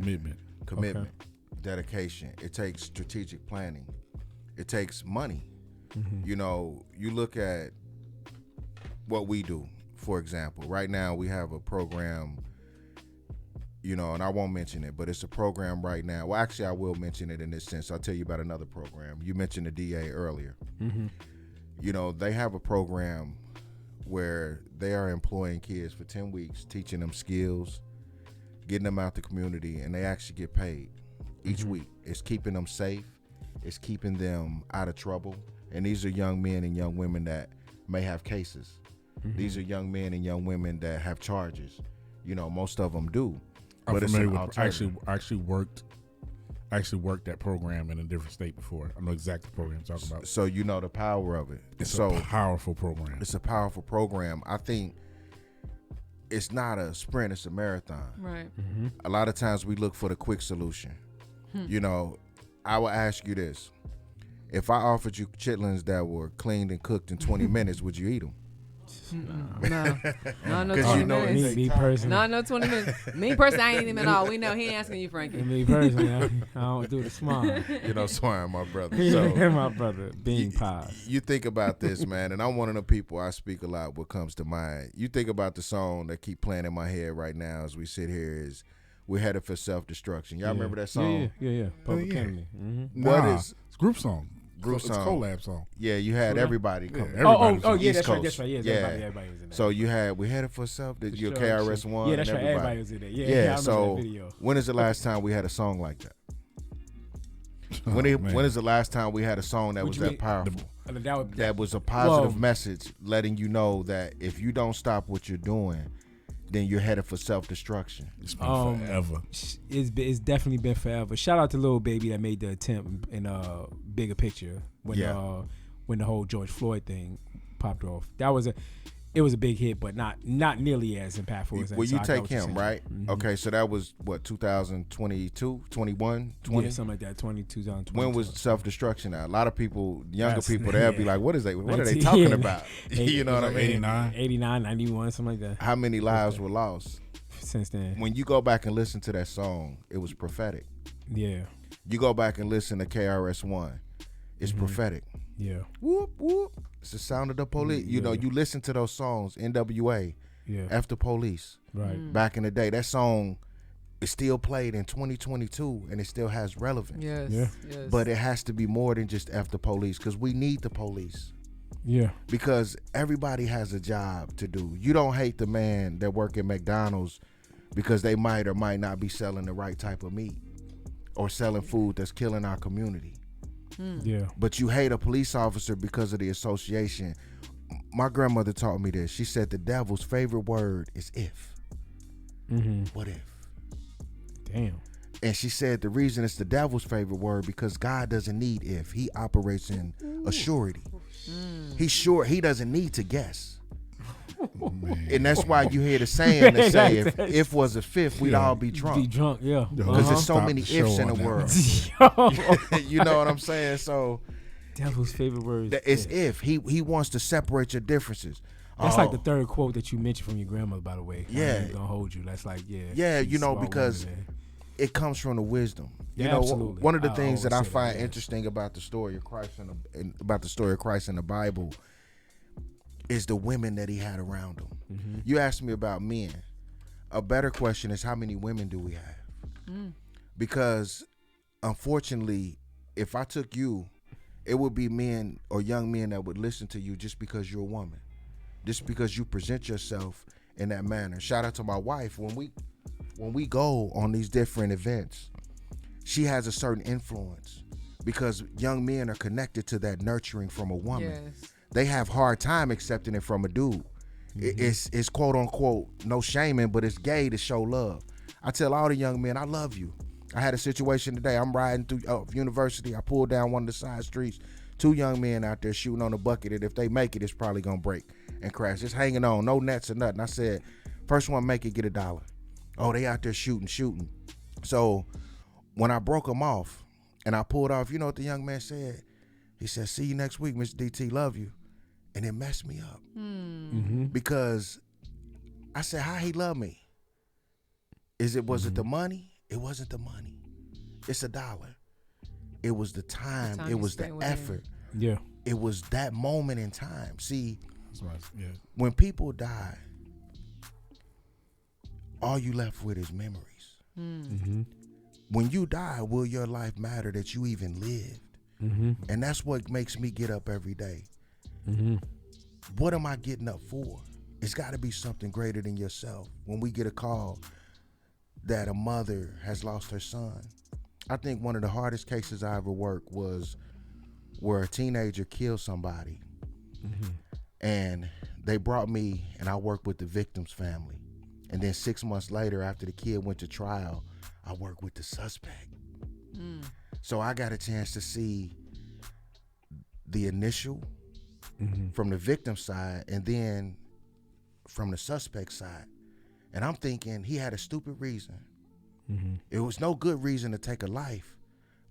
Commitment. Dedication. It takes strategic planning. It takes money. You look at what we do, for example. Right now we have a program, and I won't mention it, but it's a program right now. Well, actually, I will mention it in this sense. I'll tell you about another program. You mentioned the DA earlier. They have a program where they are employing kids for 10 weeks, teaching them skills, getting them out the community, and they actually get paid each week. It's keeping them safe. It's keeping them out of trouble. And these are young men and young women that may have cases. These are young men and young women that have charges. You know, most of them do. I'm But it's familiar an with. alternative. I actually worked that program in a different state before. I know exactly the program you're talking about. So you know the power of it. It's a powerful program. It's a powerful program. I think it's not a sprint, it's a marathon. Right. A lot of times we look for the quick solution. You know, I will ask you this. If I offered you chitlins that were cleaned and cooked in 20 minutes, would you eat them? No. No, no 'Cause 20 you know minutes. Me personally. No, no 20 minutes. Me personally, I ain't eating him at all. We know he ain't asking you, Frankie. Me personally, I don't do the small. You know, Swine, my brother. Yeah, So my brother, bean pies. you think about this, man, and I'm one of the people I speak a lot what comes to mind. You think about the song that keep playing in my head right now as we sit here is We're Headed for Self-Destruction. Y'all remember that song? Yeah. Public yeah. Enemy. What is it's group song? Group It's song. collab song. Yeah, you had everybody come. Yeah, everybody was on yeah, East that's right. Coast. That's right. Yeah, everybody was in there. So you had We Headed for Self, your KRS One. Yeah, that's and right. Everybody was in there. Yeah, I remember so that video. when is the last time we had a song like that? When is the last time we had a song that What was you that mean? powerful? That Was a positive Well- message letting you know that if you don't stop what you're doing, then you're headed for self-destruction. It's been forever. It's definitely been forever. Shout out to Lil Baby that made the attempt in Bigger Picture when the whole George Floyd thing popped off. It was a big hit, but not nearly as impactful as that. Well, So you I got take what you're him, saying. right? Okay, so that was what, 2022, 21, 20? Yeah, something like that. 2020. When was self-destruction out? A lot of people, younger That's- people, they'll be yeah. like, what are they 19 talking yeah. about? You know what I mean? 89. 89, 91, something like that. How many lives were lost? Since then. When you go back and listen to that song, it was prophetic. Yeah. You go back and listen to KRS-One, it's prophetic. Yeah. Whoop, whoop. It's the sound of the police. You know, you listen to those songs, NWA, Yeah. After Police. Right. Back in the day, that song is still played in 2022 and it still has relevance. Yes. Yeah. Yes. But it has to be more than just After Police because we need the police. Yeah. Because everybody has a job to do. You don't hate the man that work at McDonald's because they might or might not be selling the right type of meat or selling food that's killing our community. Yeah. But you hate a police officer because of the association. My grandmother taught me this. She said the devil's favorite word is if. What if? Damn. And she said the reason it's the devil's favorite word because God doesn't need if. He operates in a surety. He's sure he doesn't need to guess. And that's why you hear the saying that say if was a fifth, we'd all be drunk. Be drunk, yeah. Because there's so Stop many the show ifs in the on that world. Yo. You know what I'm saying? So Devil's favorite word. it's if. He wants to separate your differences. That's like the third quote that you mentioned from your grandmother, by the way. Yeah. I ain't gonna hold you. That's like, yeah. Yeah, you she's know, smart because woman, man. it comes from the wisdom. You Yeah, know, absolutely. one of the I things that I always say that, find yes. interesting about the story of Christ in the Bible is the women that he had around him. You asked me about men. A better question is how many women do we have? Because unfortunately, if I took you, it would be men or young men that would listen to you just because you're a woman, just because you present yourself in that manner. Shout out to my wife. When we go on these different events, she has a certain influence because young men are connected to that nurturing from a woman. Yes. They have hard time accepting it from a dude. It's quote unquote no shaming, but it's gay to show love. I tell all the young men, I love you. I had a situation today. I'm riding through University. I pulled down one of the side streets. 2 young men out there shooting on a bucket, and if they make it, it's probably gonna break and crash. Just hanging on, no nets or nothing. I said, first one make it, get $1. Oh, they out there shooting. So when I broke them off and I pulled off, you know what the young man said? He said, see you next week, Mr. DT, love you. And it messed me up because I said, how he love me? Was it the money? It wasn't the money. It's $1. It was the time. It you was the spent with effort. Yeah. It was that moment in time. See, That's right. Yeah. when people die, all you left with is memories. When you die, will your life matter that you even lived? And that's what makes me get up every day. What am I getting up for? It's got to be something greater than yourself. When we get a call, that a mother has lost her son. I think one of the hardest cases I ever worked was where a teenager killed somebody. And they brought me, and I worked with the victim's family. And then 6 months later, after the kid went to trial, I worked with the suspect. So I got a chance to see the initial from the victim side and then from the suspect side. And I'm thinking he had a stupid reason. It was no good reason to take a life,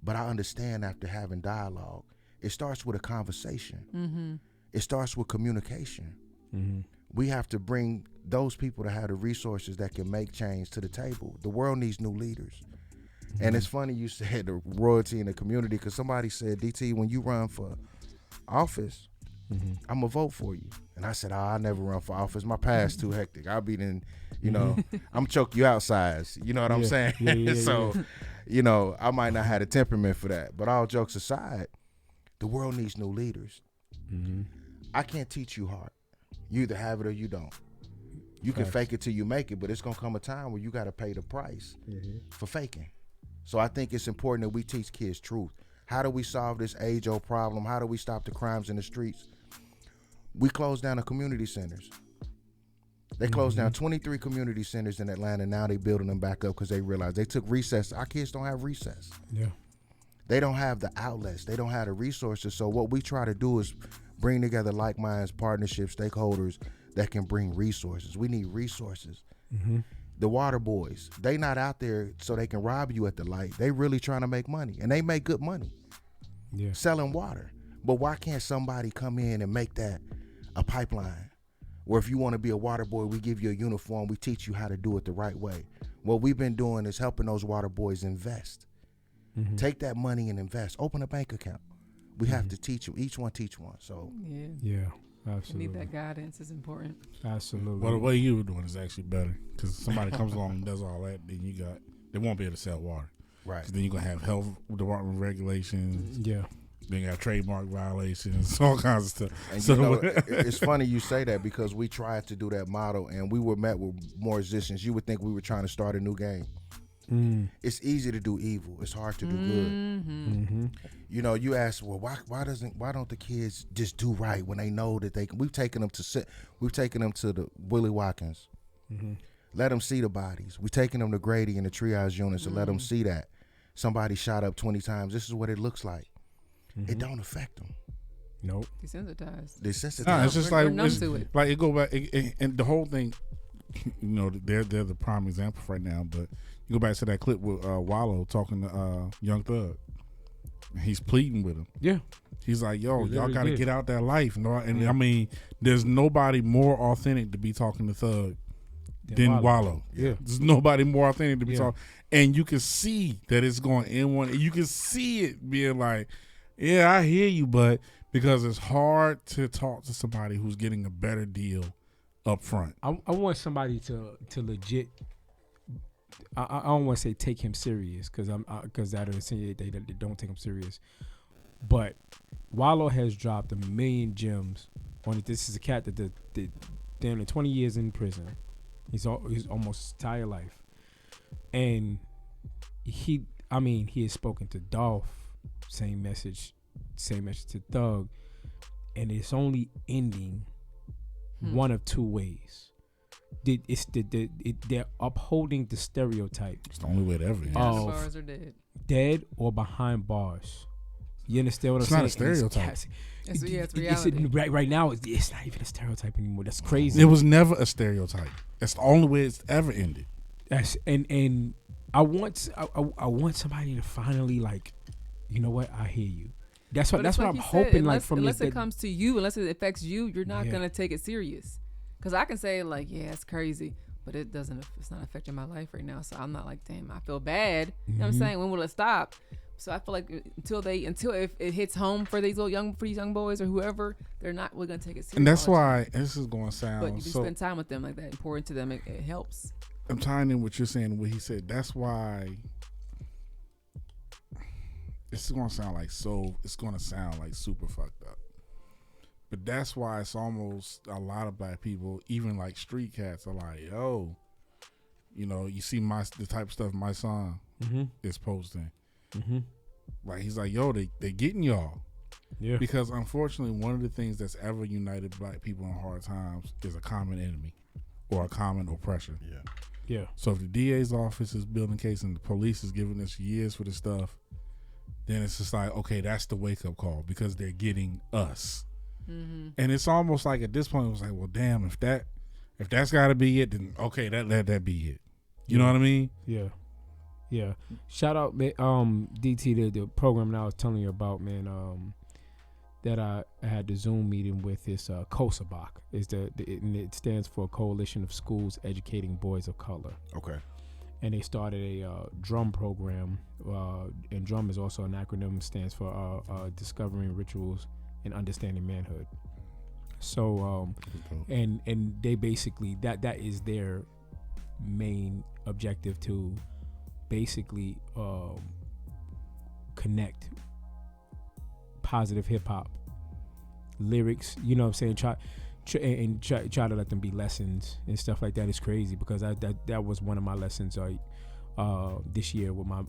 but I understand after having dialogue. It starts with a conversation. It starts with communication. We have to bring those people that have the resources that can make change to the table. The world needs new leaders. And it's funny you said the royalty in the community, because somebody said, DT, when you run for office, I'm going to vote for you. And I said, I never run for office. My past too hectic. I'll be in, I'm choke you outside. You know what I'm saying? So, I might not have the temperament for that. But all jokes aside, the world needs new leaders. I can't teach you heart. You either have it or you don't. You can fake it till you make it, but it's going to come a time where you got to pay the price for faking. So I think it's important that we teach kids truth. How do we solve this age-old problem? How do we stop the crimes in the streets? We closed down the community centers. They closed down 23 community centers in Atlanta. Now they building them back up because they realized they took recess. Our kids don't have recess. They don't have the outlets. They don't have the resources. So what we try to do is bring together like minds, partnerships, stakeholders that can bring resources. We need resources. The water boys, they not out there so they can rob you at the light. They really trying to make money, and they make good money selling water. But why can't somebody come in and make that a pipeline where if you want to be a water boy, we give you a uniform, we teach you how to do it the right way. What we've been doing is helping those water boys invest. Take that money and invest. Open a bank account. We have to teach them. Each one teach one. So absolutely. Need that guidance is important. Absolutely. Well, the way you were doing is actually better, because somebody comes along and does all that, then they won't be able to sell water. Right. Then you're gonna have health department regulations. Then you have trademark violations, all kinds of stuff. And so it's funny you say that, because we tried to do that model and we were met with more resistance. You would think we were trying to start a new game. It's easy to do evil. It's hard to do good. You ask, well, why don't the kids just do right when they know that they can? We've taken them to the Willie Watkins. Let them see the bodies. We've taken them to Grady and the triage units and let them see that somebody shot up 20 times. This is what it looks like. It don't affect them. Nope. Desensitized. Nah, it's just like it go back and the whole thing. They're the prime example right now. But you go back to that clip with Wallow talking to Young Thug. He's pleading with him. Yeah. He's like, yo, y'all got to get out that life. And I mean, there's nobody more authentic to be talking to Thug than Wallow. There's nobody more authentic to be talking. And you can see that it's going in one. You can see it being like, yeah, I hear you, but because it's hard to talk to somebody who's getting a better deal up front. I want somebody to legit. I don't want to say take him serious, because that would insinuate they don't take him serious. But Wallow has dropped 1 million gems on it. This is a cat that did damn near 20 years in prison. He's almost his entire life, and he has spoken to Dolph, same message to Thug, and it's only ending one of two ways. They're upholding the stereotype. It's the only way to ever end. Bars are dead or behind bars. You understand what I'm saying? It's not a stereotype. It's reality. Right now, it's not even a stereotype anymore. That's crazy. It was never a stereotype. That's the only way it's ever ended. And I want somebody to finally, like, you know what? I hear you. That's what I'm hoping. Unless it comes to you, unless it affects you, you're not gonna take it serious. Because I can say like, yeah, it's crazy, but it's not affecting my life right now. So I'm not like, damn, I feel bad. You know what I'm saying? When will it stop? So I feel like until if it hits home for these young boys or whoever, they're not really gonna take it serious. And that's why this is gonna sound. But you spend time with them like that and pour into them. It helps. I'm tying in what you're saying. What he said. That's why. It's gonna sound like super fucked up. But that's why it's almost a lot of black people, even like street cats, are like, yo, You know, you see the type of stuff my son is posting. Like, he's like, yo, they getting y'all. Yeah. Because unfortunately, one of the things that's ever united black people in hard times is a common enemy or a common oppression. Yeah. So if the DA's office is building case and the police is giving us years for this stuff, then it's just like, okay, that's the wake up call because they're getting us. And it's almost like at this point, it was like, well, damn, if that's got to be it, then okay, let that be it. You know what I mean? Yeah. Yeah. Shout out, DT, the program that I was telling you about, man. That I had the Zoom meeting with is COSABOC. And it stands for Coalition of Schools Educating Boys of Color. Okay. And they started a drum program, and drum is also an acronym, stands for Discovering Rituals and Understanding Manhood. So, and they basically, that is their main objective, to basically connect positive hip hop lyrics, you know what I'm saying, try to let them be lessons and stuff like that. Is crazy because that was one of my lessons this year with my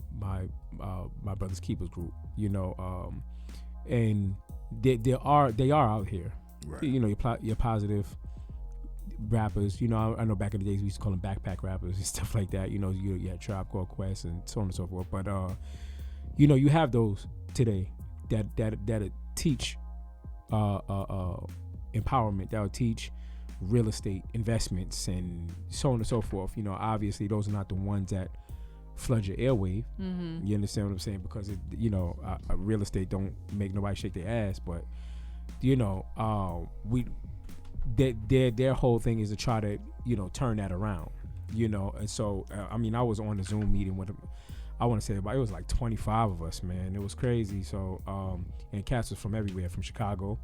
Brothers Keepers group, you know, and they are out here, right. You know, your positive rappers, you know, I know back in the days we used to call them backpack rappers and stuff like that, you know, you had Tribe Called Quest and so on and so forth, but you know, you have those today that teach empowerment, that will teach real estate investments and so on and so forth. You know, obviously those are not the ones that flood your airwave. You understand what I'm saying? Because you know, real estate don't make nobody shake their ass, but you know, their whole thing is to try to, you know, turn that around. You know, and so I mean, I was on the Zoom meeting with them. I want to say it was like 25 of us, man. It was crazy. So, and cats was from everywhere, from Chicago,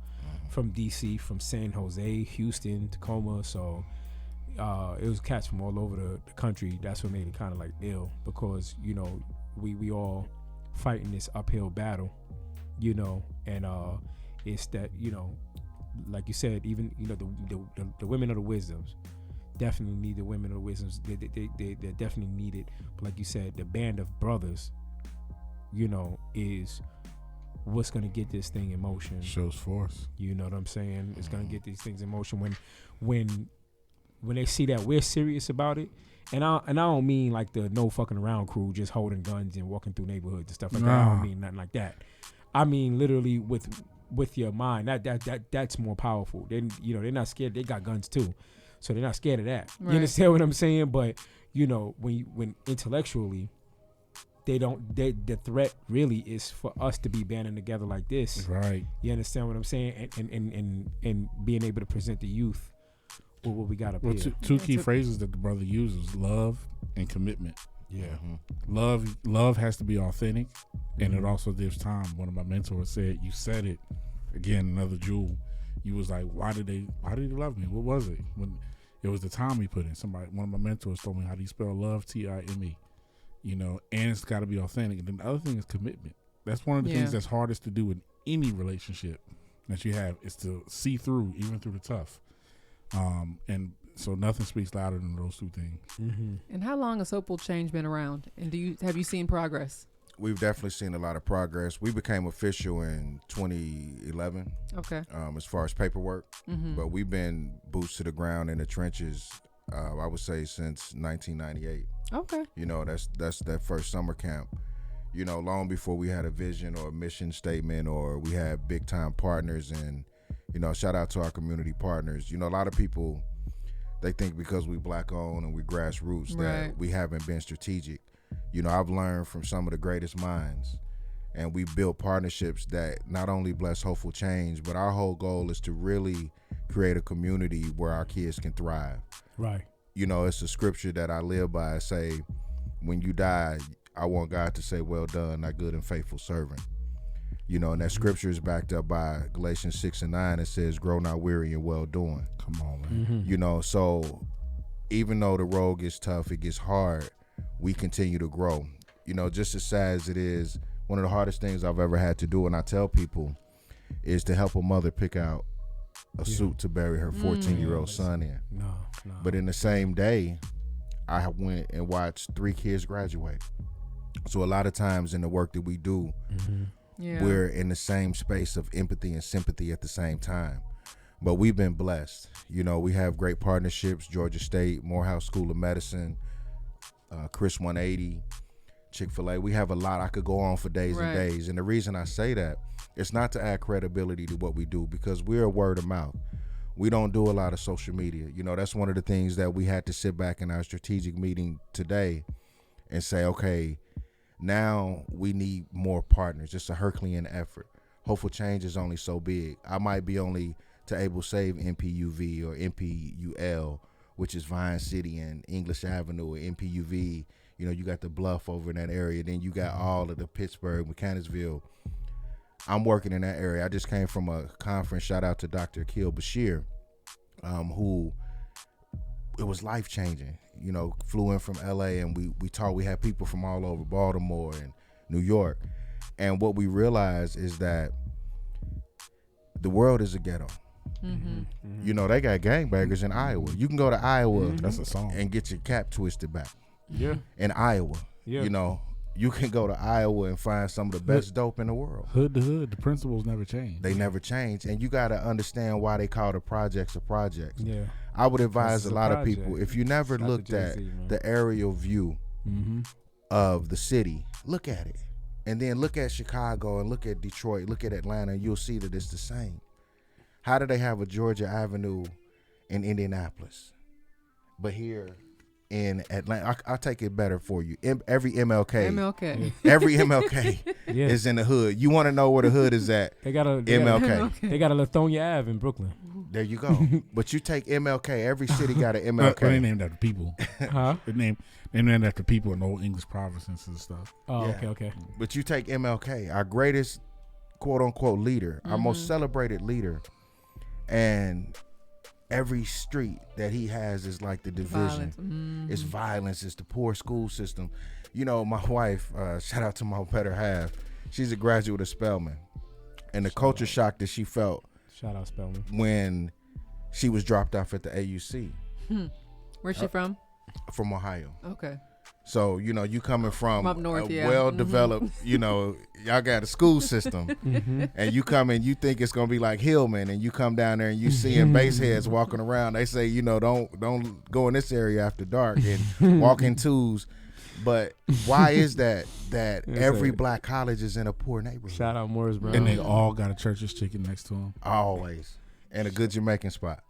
from DC, from San Jose, Houston, Tacoma. So, it was cats from all over the country. That's what made it kind of like ill, because, you know, we all fighting this uphill battle, you know, and it's that, you know, like you said, even, you know, the women of the wisdoms. Definitely need the women of the wisdoms. They're definitely needed. But like you said, the band of brothers, you know, is what's gonna get this thing in motion. Shows force. You know what I'm saying? It's gonna get these things in motion when they see that we're serious about it. And I don't mean like the no fucking around crew just holding guns and walking through neighborhoods and stuff like that. I don't mean nothing like that. I mean literally with your mind. That's more powerful. Then, you know, they're not scared. They got guns too. So they're not scared of that. Right. You understand what I'm saying? But, you know, when intellectually, the threat really is for us to be banding together like this. Right. You understand what I'm saying? And being able to present the youth with what we got up here. Two key phrases that the brother uses: love and commitment. Yeah. Love has to be authentic, and it also gives time. One of my mentors said, you said it, again, another jewel. You was like, why did they love me? What was it? When it was the time he put in. One of my mentors told me, how do you spell love? Time. You know, and it's got to be authentic. And then the other thing is commitment. That's one of the things that's hardest to do in any relationship that you have, is to see through, even through the tough. And so nothing speaks louder than those two things. And how long has Hopeful Change been around? And have you seen progress? We've definitely seen a lot of progress. We became official in 2011. Okay. As far as paperwork, but we've been boots to the ground in the trenches. I would say since 1998. Okay. You know, that's that first summer camp. You know, long before we had a vision or a mission statement, or we had big time partners. And, you know, shout out to our community partners. You know, a lot of people, they think because we black owned and we grassroots that we haven't been strategic. You know, I've learned from some of the greatest minds, and we built partnerships that not only bless Hopeful Change, but our whole goal is to really create a community where our kids can thrive. Right. You know, it's a scripture that I live by. Say, when you die, I want God to say, well done, thy good and faithful servant. You know, and that scripture is backed up by Galatians 6:9. It says, grow not weary in well doing. Come on, man. You know, so even though the road gets tough, it gets hard, we continue to grow. You know, just as sad as it is, one of the hardest things I've ever had to do, and I tell people, is to help a mother pick out a suit to bury her 14-year-old son in. No. But in the same day, I went and watched 3 kids graduate. So a lot of times in the work that we do, we're in the same space of empathy and sympathy at the same time. But we've been blessed. You know, we have great partnerships, Georgia State, Morehouse School of Medicine, Chris 180, Chick-fil-A. We have a lot. I could go on for days and days. And the reason I say that, it's not to add credibility to what we do, because we're a word of mouth. We don't do a lot of social media. You know, that's one of the things that we had to sit back in our strategic meeting today and say, okay, now we need more partners. It's a Herculean effort. Hopeful Change is only so big. I might be only to able save NPUV or NPUL, which is Vine City and English Avenue, or NPUV. You know, you got the Bluff over in that area. Then you got all of the Pittsburgh, Mechanicsville. I'm working in that area. I just came from a conference. Shout out to Dr. Akil Bashir, who, it was life changing. You know, flew in from LA, and we talked. We had people from all over Baltimore and New York. And what we realized is that the world is a ghetto. You know, they got gangbangers in Iowa. You can go to Iowa, that's a song, and get your cap twisted back. Yeah. In Iowa. Yeah. You know, you can go to Iowa and find some of the best dope in the world. Hood to hood, the principles never change. They never change. And you got to understand why they call the projects a project. Yeah. I would advise This a is lot a of people, project. if you never Shout out to looked at Jay-Z, man. the aerial view of the city, look at it. And then look at Chicago and look at Detroit, look at Atlanta, and you'll see that it's the same. How do they have a Georgia Avenue in Indianapolis? But here in Atlanta, I'll take it better for you. Every MLK. Every MLK is in the hood. You want to know where the hood is at? They got a MLK. They got a Lithonia Ave in Brooklyn. There you go. But you take MLK. Every city got an MLK. Well, they named after people. Huh? They named after people in old English provinces and stuff. Oh, Yeah. okay. But you take MLK, our greatest quote unquote leader, our most celebrated leader, and every street that he has is like the division. It's violence. It's the poor school system. You know, my wife, shout out to my better half, she's a graduate of Spelman. And the culture shock that she felt Shout out Spelman. when she was dropped off at the AUC. Where's she from? From Ohio. Okay. So, you know, you coming from Up north, a yeah. well-developed, you know, y'all got a school system, and you come in, you think it's going to be like Hillman, and you come down there and you seeing base heads walking around. They say, you know, don't go in this area after dark and walk in twos. But why is that every black college is in a poor neighborhood? Shout out Morris Brown. And they all got a Church's Chicken next to them. Always. And a good Jamaican spot.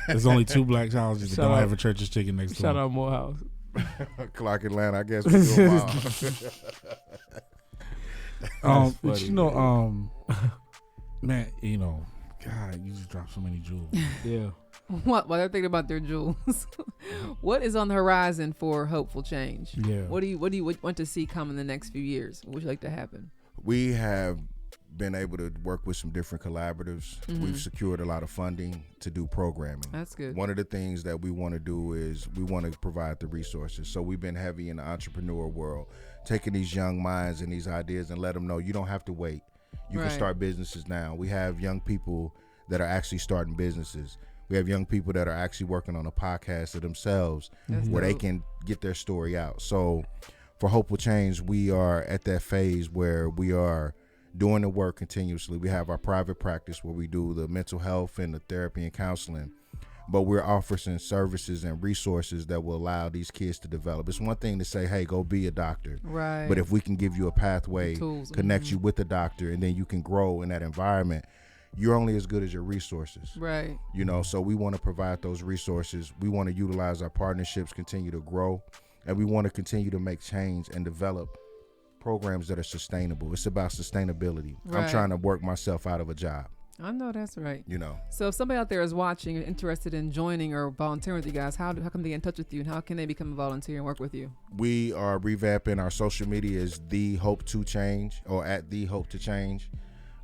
There's only 2 black colleges that Shout don't out- have a Church's Chicken next to them. Shout out Morehouse. Clark Atlanta, I guess we do them all. But you know, man, you know, God, you just dropped so many jewels. Yeah. What? While they're thinking about their jewels, what is on the horizon for Hopeful Change? Yeah. What do you want to see come in the next few years? What would you like to happen? We have been able to work with some different collaboratives. We've secured a lot of funding to do programming. That's good. One of the things that we want to do is we want to provide the resources. So we've been heavy in the entrepreneur world, taking these young minds and these ideas and let them know you don't have to wait. You can start businesses now. We have young people that are actually starting businesses. We have young people that are actually working on a podcast of themselves where they can get their story out. So for Hopeful Change, we are at that phase where we are doing the work continuously. We have our private practice where we do the mental health and the therapy and counseling, but we're offering services and resources that will allow these kids to develop. It's one thing to say, hey, go be a doctor. Right. But if we can give you a pathway, Tools. connect you with the doctor, and then you can grow in that environment, you're only as good as your resources. Right. You know, so we want to provide those resources. We want to utilize our partnerships, continue to grow, and we want to continue to make change and develop programs that are sustainable. It's about sustainability. Right. I'm trying to work myself out of a job, I know that's right. you know. So if somebody out there is watching and interested in joining or volunteering with you guys, how come they get in touch with you and how can they become a volunteer and work with you? We are revamping our social media is The Hope to Change or at The Hope to Change.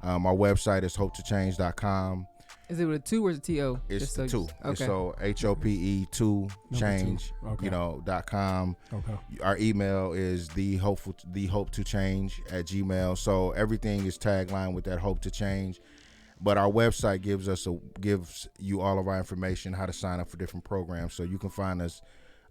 Our website is hopetochange.com. Is it with a 2 or is it T-O? It's Just the 2. Okay. So HOPE 2 change, Okay. you know, .com. Okay. Our email is the hope to change at Gmail. So everything is tagline with that hope to change. But our website gives you all of our information, how to sign up for different programs. So you can find us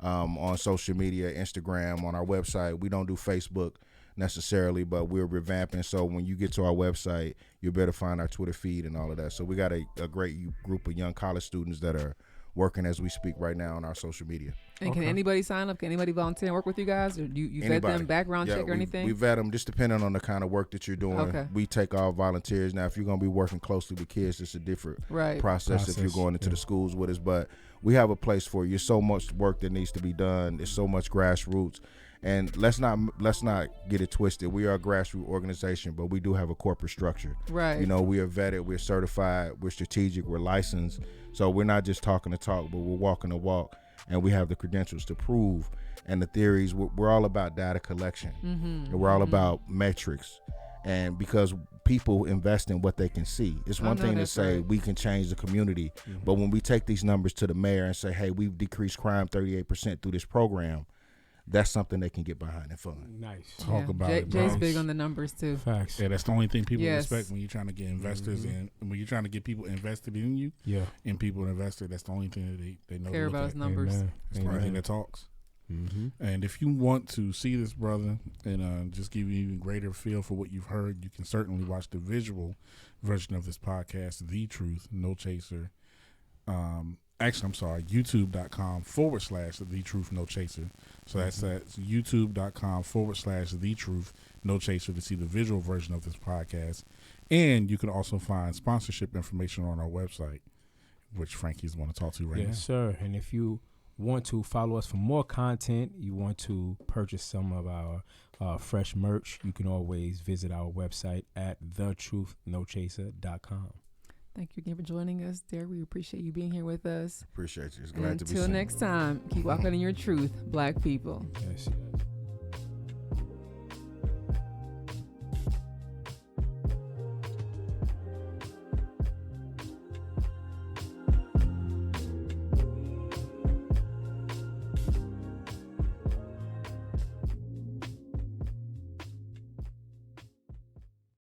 on social media, Instagram, on our website. We don't do Facebook necessarily, but we're revamping. So when you get to our website, you'll better find our Twitter feed and all of that. So we got a great group of young college students that are working as we speak right now on our social media. And can anybody sign up? Can anybody volunteer and work with you guys? Or you vet them, background check or anything? We vet them just depending on the kind of work that you're doing. Okay. We take all volunteers. Now, if you're going to be working closely with kids, it's a different process if you're going into the schools with us. But we have a place for you. There's so much work that needs to be done. There's so much grassroots. And let's not get it twisted. We are a grassroots organization, but we do have a corporate structure. Right. You know, we are vetted, we're certified, we're strategic, we're licensed. So we're not just talking the talk, but we're walking the walk, and we have the credentials to prove. And the theories, we're all about data collection. And we're all about metrics. And because people invest in what they can see. It's one thing to say we can change the community, but when we take these numbers to the mayor and say, hey, we've decreased crime 38% through this program, that's something they can get behind and fund. Nice. Talk about it. Jay's big on the numbers too. Facts. Yeah, that's the only thing people respect when you're trying to get investors and when you're trying to get people invested in you. Yeah. And people invested, that's the only thing that they know. Care about his numbers. Amen. It's the only thing that talks. And if you want to see this brother and just give you even greater feel for what you've heard, you can certainly watch the visual version of this podcast, The Truth, No Chaser. Actually, I'm sorry, youtube.com/The Truth No Chaser. So that's youtube.com/The Truth No Chaser to see the visual version of this podcast. And you can also find sponsorship information on our website, which Frankie's going to talk to right now. Yes, sir. And if you want to follow us for more content, you want to purchase some of our fresh merch, you can always visit our website at thetruthnochaser.com. Thank you again for joining us, Derrick. We appreciate you being here with us. Appreciate you. It's glad to be Until next time, keep walking in your truth, Black people. Yes.